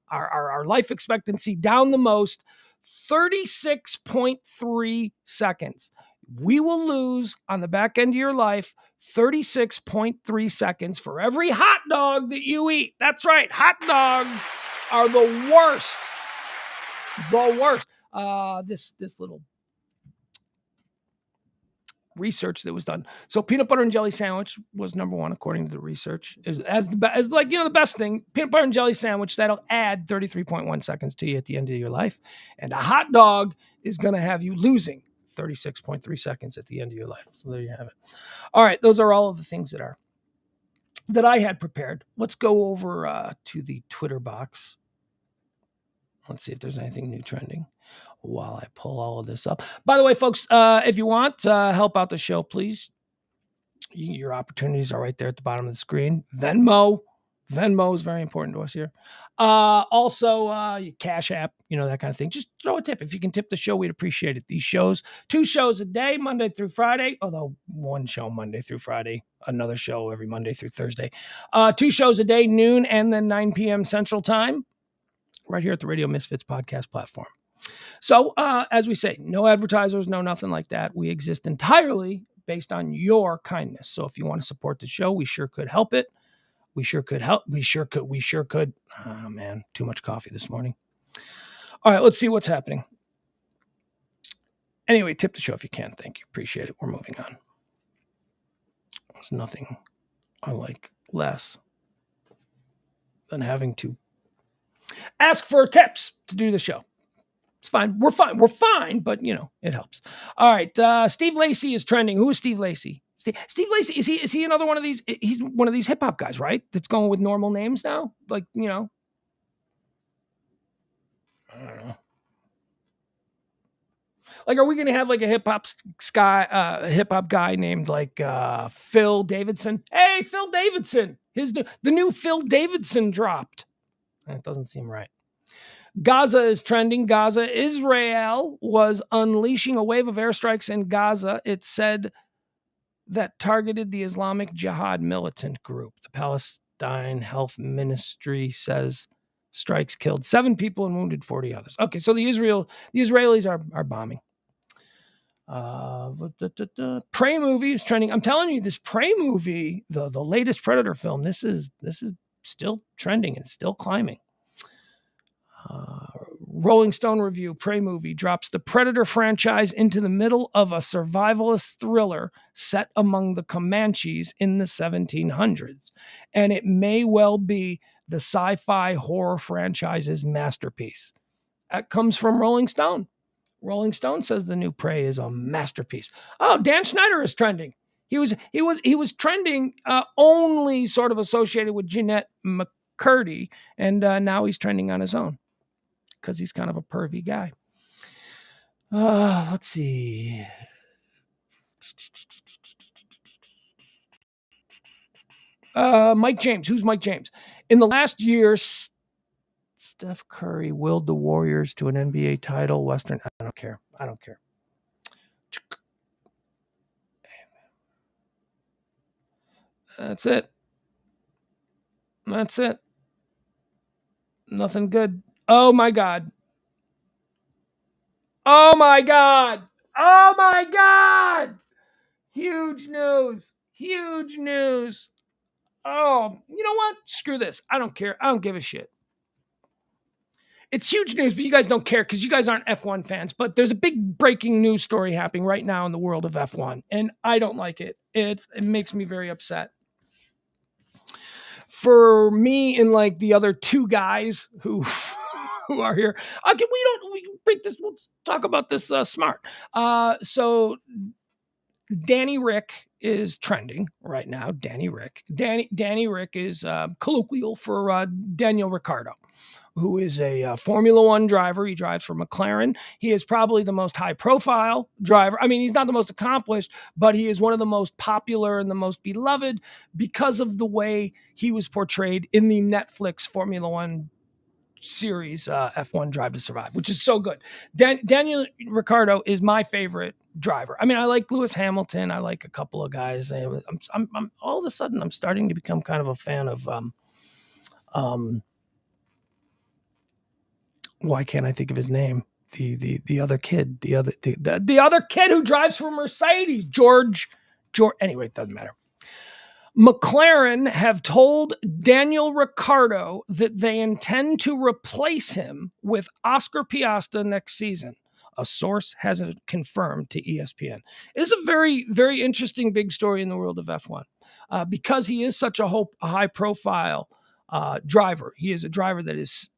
life expectancy down the most, 36.3 seconds. We will lose on the back end of your life 36.3 seconds for every hot dog that you eat. That's right. Hot dogs are the worst. The worst. This little research that was done. So peanut butter and jelly sandwich was number one, according to the research, as the best thing. Peanut butter and jelly sandwich, that'll add 33.1 seconds to you at the end of your life. And a hot dog is going to have you losing 36.3 seconds at the end of your life. So there you have it. All right. Those are all of the things that I had prepared. Let's go over to the Twitter box. Let's see if there's anything new trending while I pull all of this up. By the way, folks, if you want to help out the show, please, your opportunities are right there at the bottom of the screen. Venmo Venmo is very important to us here. Also, Cash App, that kind of thing. Just throw a tip. If you can tip the show, we'd appreciate it. These shows, 2 shows a day, Monday through Friday, although 1 show Monday through Friday, another show every Monday through Thursday. 2 shows a day, noon and then 9 p.m. Central Time, right here at the Radio Misfits podcast platform. So, as we say, no advertisers, no nothing like that. We exist entirely based on your kindness. So if you want to support the show, we sure could help it. We sure could help. We sure could. Oh, man, too much coffee this morning. All right, let's see what's happening. Anyway, tip the show if you can. Thank you. Appreciate it. We're moving on. There's nothing I like less than having to ask for tips to do the show. It's fine. We're fine, but, it helps. All right, Steve Lacey is trending. Who is Steve Lacey? Steve Lacey, is he another one of these? He's one of these hip hop guys, right? That's going with normal names now? Like, I don't know. Like, are we going to have like a hip hop guy named like Phil Davidson? Hey, Phil Davidson. The new Phil Davidson dropped. That doesn't seem right. Gaza is trending. Israel was unleashing a wave of airstrikes in Gaza. It said that targeted the Islamic Jihad militant group. The Palestine Health Ministry says strikes killed 7 people and wounded 40 others. Okay, so the Israelis are bombing. Prey movie is trending. I'm telling you, this Prey movie, the latest Predator film, this is still trending and still climbing. Rolling Stone review, Prey movie drops the Predator franchise into the middle of a survivalist thriller set among the Comanches in the 1700s. And it may well be the sci-fi horror franchise's masterpiece. That comes from Rolling Stone. Rolling Stone says the new Prey is a masterpiece. Oh, Dan Schneider is trending. He was trending only sort of associated with Jeanette McCurdy, and now he's trending on his own, because he's kind of a pervy guy. Let's see. Mike James. Who's Mike James? In the last year, Steph Curry willed the Warriors to an NBA title. Western. I don't care. That's it. Nothing good. Oh my God. Huge news. Oh, you know what? Screw this. I don't care. I don't give a shit. It's huge news, but you guys don't care because you guys aren't F1 fans. But there's a big breaking news story happening right now in the world of F1, and I don't like it. It makes me very upset. For me and like the other 2 guys who are here, okay, we break this. We'll talk about this smart. So Danny Rick is trending right now. Danny Rick is colloquial for Daniel Ricciardo, who is a Formula One driver. He drives for McLaren. He is probably the most high-profile driver. I mean, he's not the most accomplished, but he is one of the most popular and the most beloved because of the way he was portrayed in the Netflix Formula One series, F1 Drive to Survive, which is so good. Daniel Ricciardo is my favorite driver. I mean, I like Lewis Hamilton. I like a couple of guys. I'm all of a sudden I'm starting to become kind of a fan of why can't I think of his name? The other kid, the other kid who drives for Mercedes, George. Anyway, it doesn't matter. McLaren have told Daniel Ricciardo that they intend to replace him with Oscar Piastri next season. A source has it confirmed to ESPN. It's a very, very interesting big story in the world of F1 because he is such a high-profile driver. He is a driver that is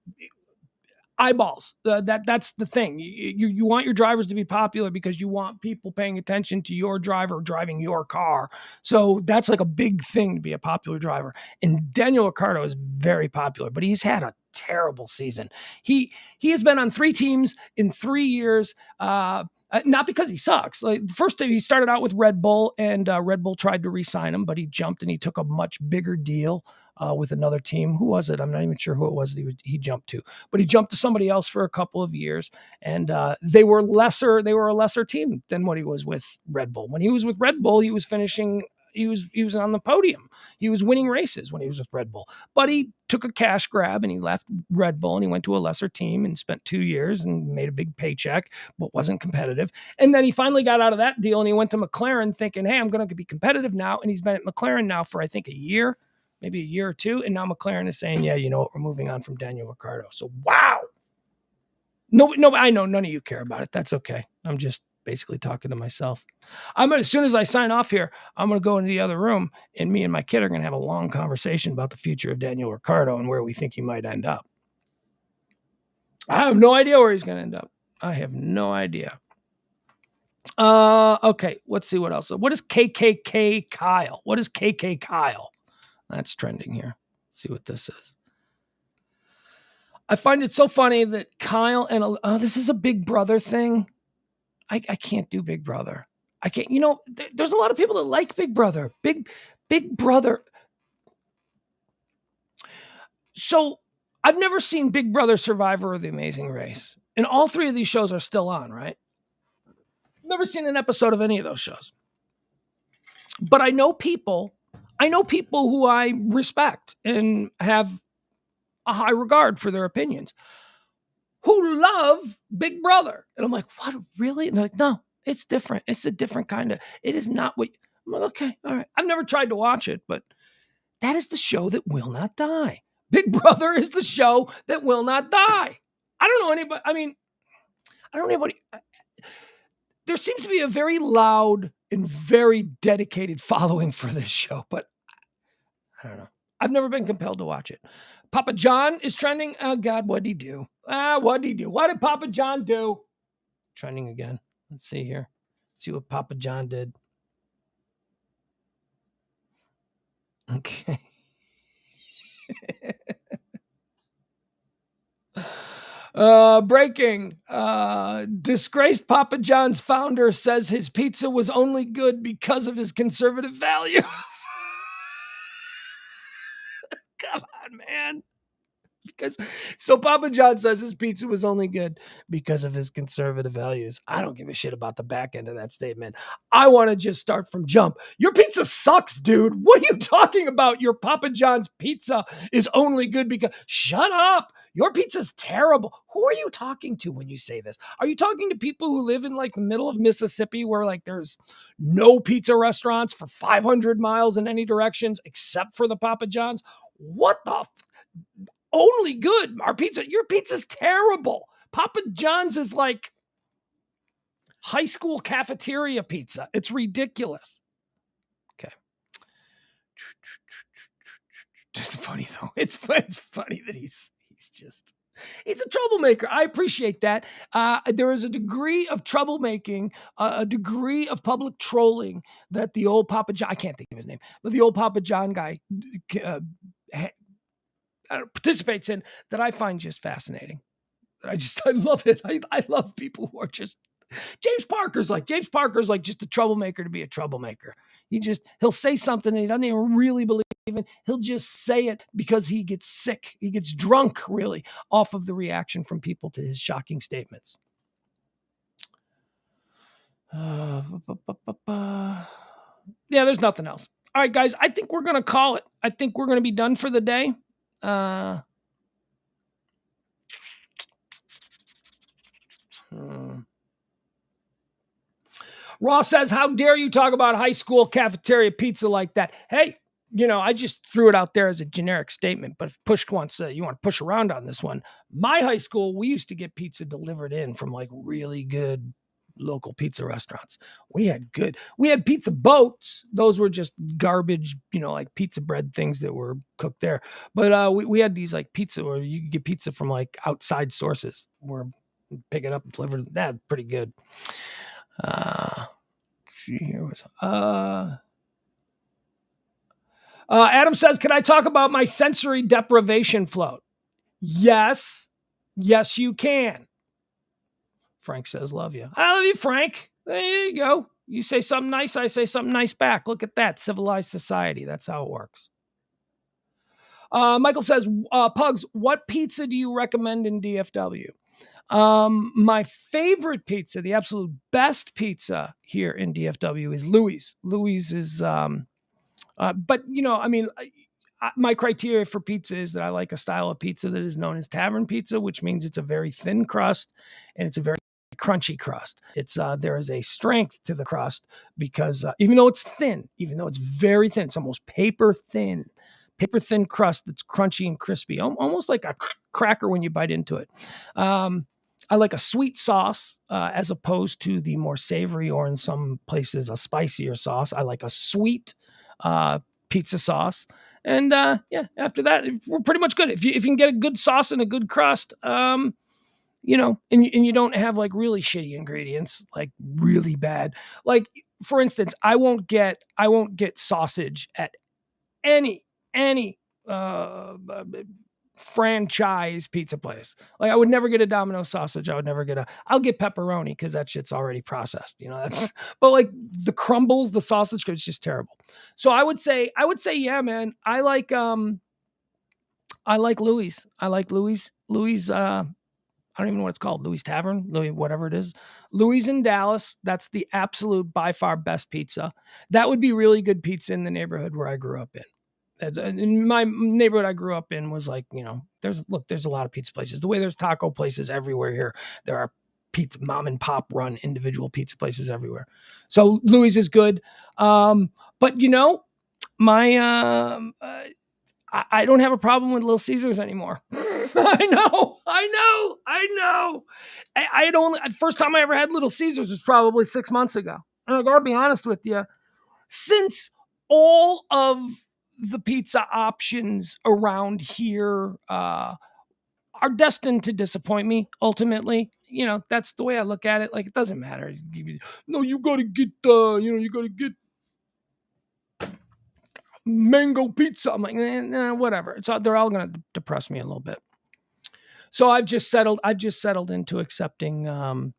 eyeballs. That's the thing. You want your drivers to be popular because you want people paying attention to your driver driving your car. So that's like a big thing to be a popular driver. And Daniel Ricciardo is very popular, but he's had a terrible season. He has been on 3 teams in 3 years. Not because he sucks. Like first, he started out with Red Bull, and Red Bull tried to re-sign him, but he jumped and he took a much bigger deal with another team. Who was it? I'm not even sure who it was that he jumped to, but he jumped to somebody else for a couple of years, and they were a lesser team than what he was with Red Bull. When he was with Red Bull, he was finishing. He was on the podium. He was winning races when he was with Red Bull. But he took a cash grab and he left Red Bull and he went to a lesser team and spent 2 years and made a big paycheck, but wasn't competitive. And then he finally got out of that deal and he went to McLaren thinking, hey, I'm going to be competitive now. And he's been at McLaren now for, I think, a year, maybe a year or two. And now McLaren is saying, yeah, you know what? We're moving on from Daniel Ricciardo. So, wow. No, I know none of you care about it. That's okay. I'm just basically talking to myself. As soon as I sign off here, I'm going to go into the other room and me and my kid are going to have a long conversation about the future of Daniel Ricciardo and where we think he might end up. I have no idea where he's going to end up. I have no idea. Okay, let's see what else. What is KKK Kyle? What is KK Kyle? That's trending here. Let's see what this is. I find it so funny that Kyle and this is a Big Brother thing. I can't do Big Brother. I can't. You know, there's a lot of people that like Big Brother. Big Brother. So I've never seen Big Brother, Survivor, or The Amazing Race, and all three of these shows are still on, right? Never seen an episode of any of those shows, but I know people who I respect and have a high regard for their opinions, who love Big Brother. And I'm like, what, really? And they're like, no, it's different. It's a different kind of, it is not what, I'm like, okay, all right. I've never tried to watch it, but that is the show that will not die. Big Brother is the show that will not die. I don't know anybody, there seems to be a very loud and very dedicated following for this show, but I don't know. I've never been compelled to watch it. Papa John is trending. Oh, God, what'd he do? What'd he do? What did Papa John do? Trending again. Let's see here. Let's see what Papa John did. Okay. Breaking. Disgraced Papa John's founder says his pizza was only good because of his conservative values. Come on, man. So Papa John says his pizza was only good because of his conservative values. I don't give a shit about the back end of that statement. I want to just start from jump. Your pizza sucks, dude. What are you talking about? Your Papa John's pizza is only good because... Shut up. Your pizza's terrible. Who are you talking to when you say this? Are you talking to people who live in like the middle of Mississippi where like there's no pizza restaurants for 500 miles in any directions except for the Papa John's? What the... Only good. Your pizza's terrible. Papa John's is like high school cafeteria pizza. It's ridiculous. Okay. It's funny though. It's funny that he's a troublemaker. I appreciate that. There is a degree of troublemaking, a degree of public trolling that the old Papa John, I can't think of his name, but the old Papa John guy participates in, that I find just fascinating. I love it. I love people who are just... James Parker's like just a troublemaker to be a troublemaker. He'll say something and he doesn't even really believe it. He'll just say it because he gets sick. He gets drunk, really, off of the reaction from people to his shocking statements. Yeah, there's nothing else. All right, guys, I think we're going to call it. I think we're going to be done for the day. Ross says, how dare you talk about high school cafeteria pizza like that? Hey, I just threw it out there as a generic statement, but if pushed once, you want to push around on this one. My high school, we used to get pizza delivered in from like really good local pizza restaurants. We had pizza boats. Those were just garbage, like pizza bread things that were cooked there. But we had these like pizza where you could get pizza from like outside sources where pick it up and deliver it. That's pretty good. Adam says, can I talk about my sensory deprivation float? Yes, you can. Frank says, love you. I love you, Frank. There you go. You say something nice, I say something nice back. Look at that. Civilized society. That's how it works. Michael says, Pugs, what pizza do you recommend in DFW? My favorite pizza, the absolute best pizza here in DFW is Louis. Louis is, but my criteria for pizza is that I like a style of pizza that is known as tavern pizza, which means it's a very thin crust and it's a very crunchy crust. It's there is a strength to the crust because even though it's thin, even though it's very thin, it's almost paper thin crust that's crunchy and crispy, almost like a cracker when you bite into it. I like a sweet sauce as opposed to the more savory or in some places a spicier sauce. I like a sweet pizza sauce. And after that, we're pretty much good. If you can get a good sauce and a good crust, and you don't have like really shitty ingredients, like really bad. Like for instance, I won't get sausage at any franchise pizza place. Like I would never get a Domino sausage. I'll get pepperoni because that shit's already processed. But like the crumbles, the sausage, it's just terrible. So I would say, yeah, man, I like Louis. Louis, I don't even know what it's called. Louis Tavern, Louis, whatever it is. Louis in Dallas. That's the absolute by far best pizza. That would be really good pizza in the neighborhood where I grew up in. In my neighborhood I grew up in was like, there's a lot of pizza places. The way there's taco places everywhere here, there are pizza mom and pop run individual pizza places everywhere. So Louis is good. But my I don't have a problem with Little Caesars anymore. I know. I had only first time I ever had Little Caesars was probably 6 months ago. And I gotta be honest with you, since all of the pizza options around here are destined to disappoint me ultimately. That's the way I look at it. Like, it doesn't matter. No, you gotta get mango pizza. I'm like, nah, whatever. They're all gonna depress me a little bit. So I've just settled into accepting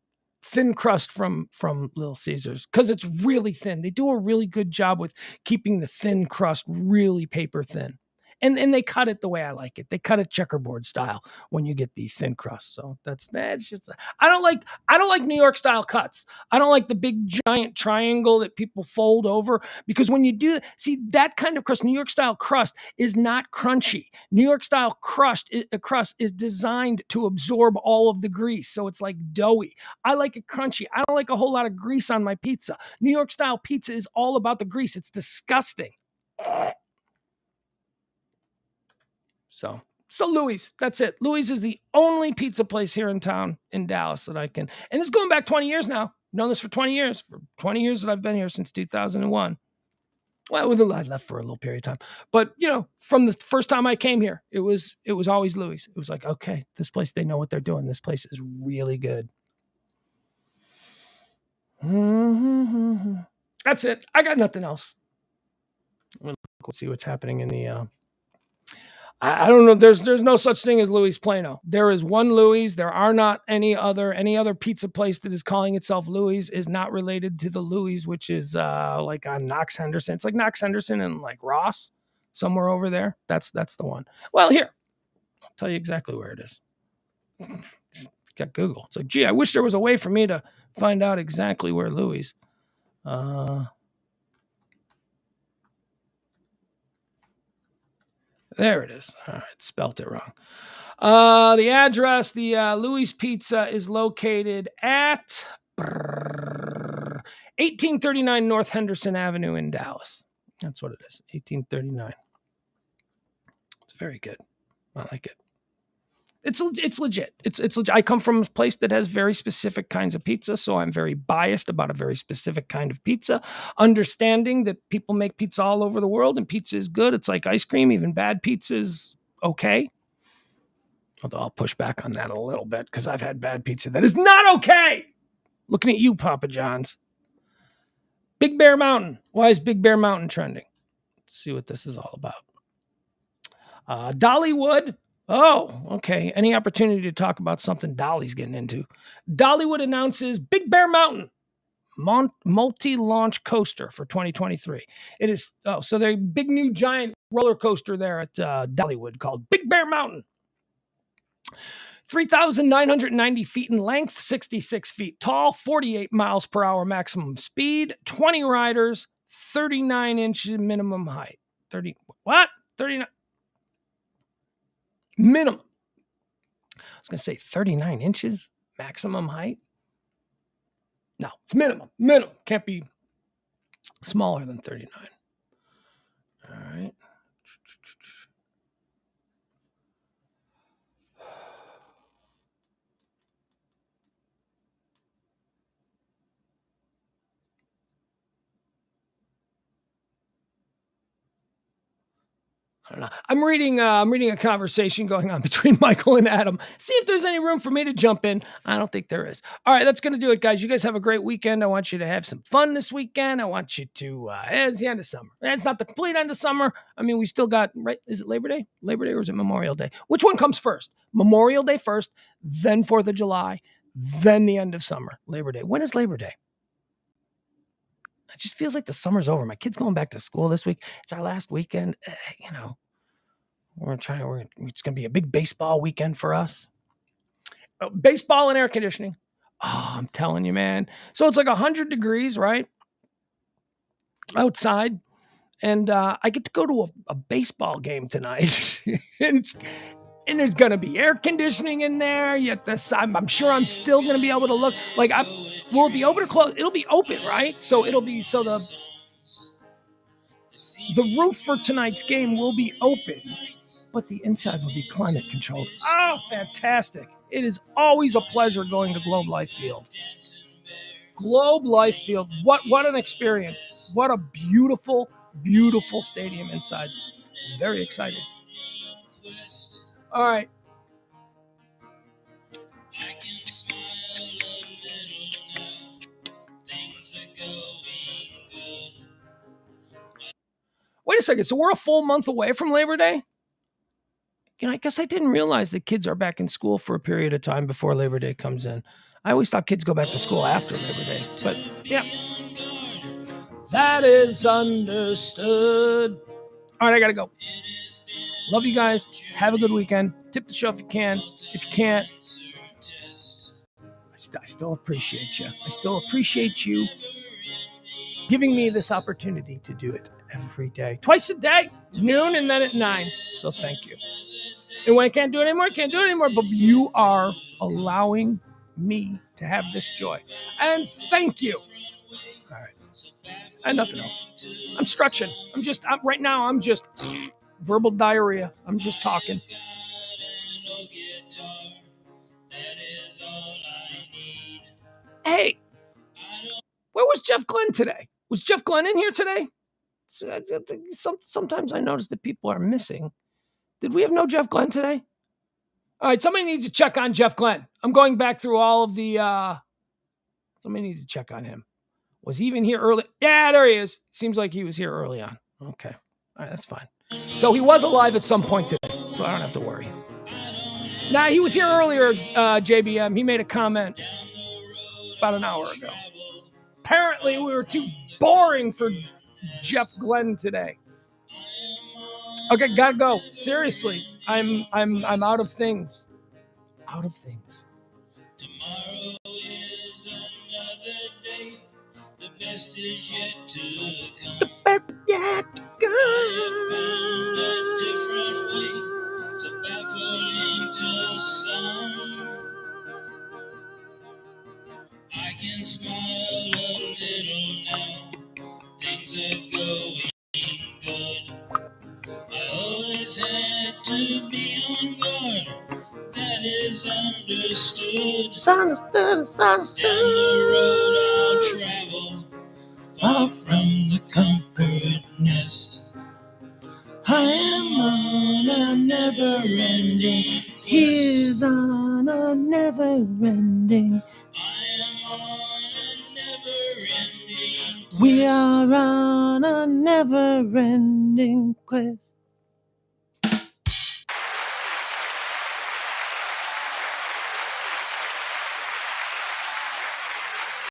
thin crust from Little Caesars because it's really thin. They do a really good job with keeping the thin crust really paper thin. And they cut it the way I like it. They cut it checkerboard style when you get the thin crust. So that's just I don't like New York style cuts. I don't like the big giant triangle that people fold over because when you do see that kind of crust, New York style crust is not crunchy. New York style crust is designed to absorb all of the grease, so it's like doughy. I like it crunchy. I don't like a whole lot of grease on my pizza. New York style pizza is all about the grease. It's disgusting. So Louis, that's it. Louis is the only pizza place here in town in Dallas that I can, and it's going back 20 years now. I've known this for 20 years. For 20 years that I've been here since 2001. Well, I left for a little period of time. But, from the first time I came here, it was always Louis. It was like, okay, this place, they know what they're doing. This place is really good. That's it. I got nothing else. Let's see what's happening in the... I don't know. There's no such thing as Louis Plano. There is one Louis. There are not any other pizza place that is calling itself Louis is not related to the Louis, which is like on Knox Henderson. It's like Knox Henderson and like Ross, somewhere over there. That's the one. Well, here, I'll tell you exactly where it is. Got Google. It's like, gee, I wish there was a way for me to find out exactly where Louis. There it is. All right, spelt it wrong. The address, the Louis Pizza is located at 1839 North Henderson Avenue in Dallas. That's what it is, 1839. It's very good. I like it. It's legit. It's legit. I come from a place that has very specific kinds of pizza, so I'm very biased about a very specific kind of pizza. Understanding that people make pizza all over the world, and pizza is good. It's like ice cream. Even bad pizza is okay. Although I'll push back on that a little bit because I've had bad pizza that is not okay. Looking at you, Papa John's. Big Bear Mountain. Why is Big Bear Mountain trending? Let's see what this is all about. Dollywood. Oh, okay. Any opportunity to talk about something Dolly's getting into? Dollywood announces Big Bear Mountain multi-launch coaster for 2023. It is, so they're a big new giant roller coaster there at Dollywood called Big Bear Mountain. 3,990 feet in length, 66 feet tall, 48 miles per hour maximum speed, 20 riders, 39 inches minimum height. 39 minimum. I was going to say 39 inches maximum height. No, it's minimum. Minimum. Can't be smaller than 39. All right. I don't know. I'm reading a conversation going on between Michael and Adam. See if there's any room for me to jump in. I don't think there is. All right, that's going to do it, guys. You guys have a great weekend. I want you to have some fun this weekend. I want you to, it's the end of summer. It's not the complete end of summer. I mean, we still got, right? Is it Labor Day? Labor Day or is it Memorial Day? Which one comes first? Memorial Day first, then 4th of July, then the end of summer, Labor Day. When is Labor Day? It just feels like the summer's over. My kid's going back to school this week. It's our last weekend. It's going to be a big baseball weekend for us. Baseball and air conditioning. Oh, I'm telling you, man. So it's like 100 degrees, right? Outside. And I get to go to a baseball game tonight. and there's going to be air conditioning in there. Yet I'm sure I'm still going to be able to look. Like, will it be open or closed? It'll be open, right? So the roof for tonight's game will be open, but the inside will be climate controlled. Oh, fantastic. It is always a pleasure going to Globe Life Field. Globe Life Field. What an experience. What a beautiful, beautiful stadium inside. Very excited. All right. Wait a second. So we're a full month away from Labor Day? I guess I didn't realize that kids are back in school for a period of time before Labor Day comes in. I always thought kids go back to school after Labor Day. But, yeah. That is understood. All right, I got to go. Love you guys. Have a good weekend. Tip the show if you can. If you can't, I still appreciate you. I still appreciate you giving me this opportunity to do it every day. Twice a day, noon and then at 9. So thank you. And when I can't do it anymore, but you are allowing me to have this joy. And thank you. All right. And nothing else. I'm stretching. Right now, I'm just verbal diarrhea. I'm just talking. Hey, where was Jeff Glenn today? Was Jeff Glenn in here today? Sometimes I notice that people are missing. Did we have no Jeff Glenn today? All right, somebody needs to check on Jeff Glenn. I'm going back through all of the... somebody needs to check on him. Was he even here early? Yeah, there he is. Seems like he was here early on. Okay. All right, that's fine. So he was alive at some point today, so I don't have to worry. Nah, he was here earlier, JBM. He made a comment about an hour ago. Apparently, we were too boring for Jeff Glenn today. Okay, gotta go. Seriously, I'm out of things. Out of things. Tomorrow is another day. The best is yet to come. The best yet to come. I have found a different way, so baffling to some. I can smile a little now. Things are going good. I always had to be on guard. That is understood. It's understood. Down the road I'll travel, far from the comfort nest. I am on a never-ending quest. He is on a never-ending. I am on a never-ending quest. We are on a never-ending quest.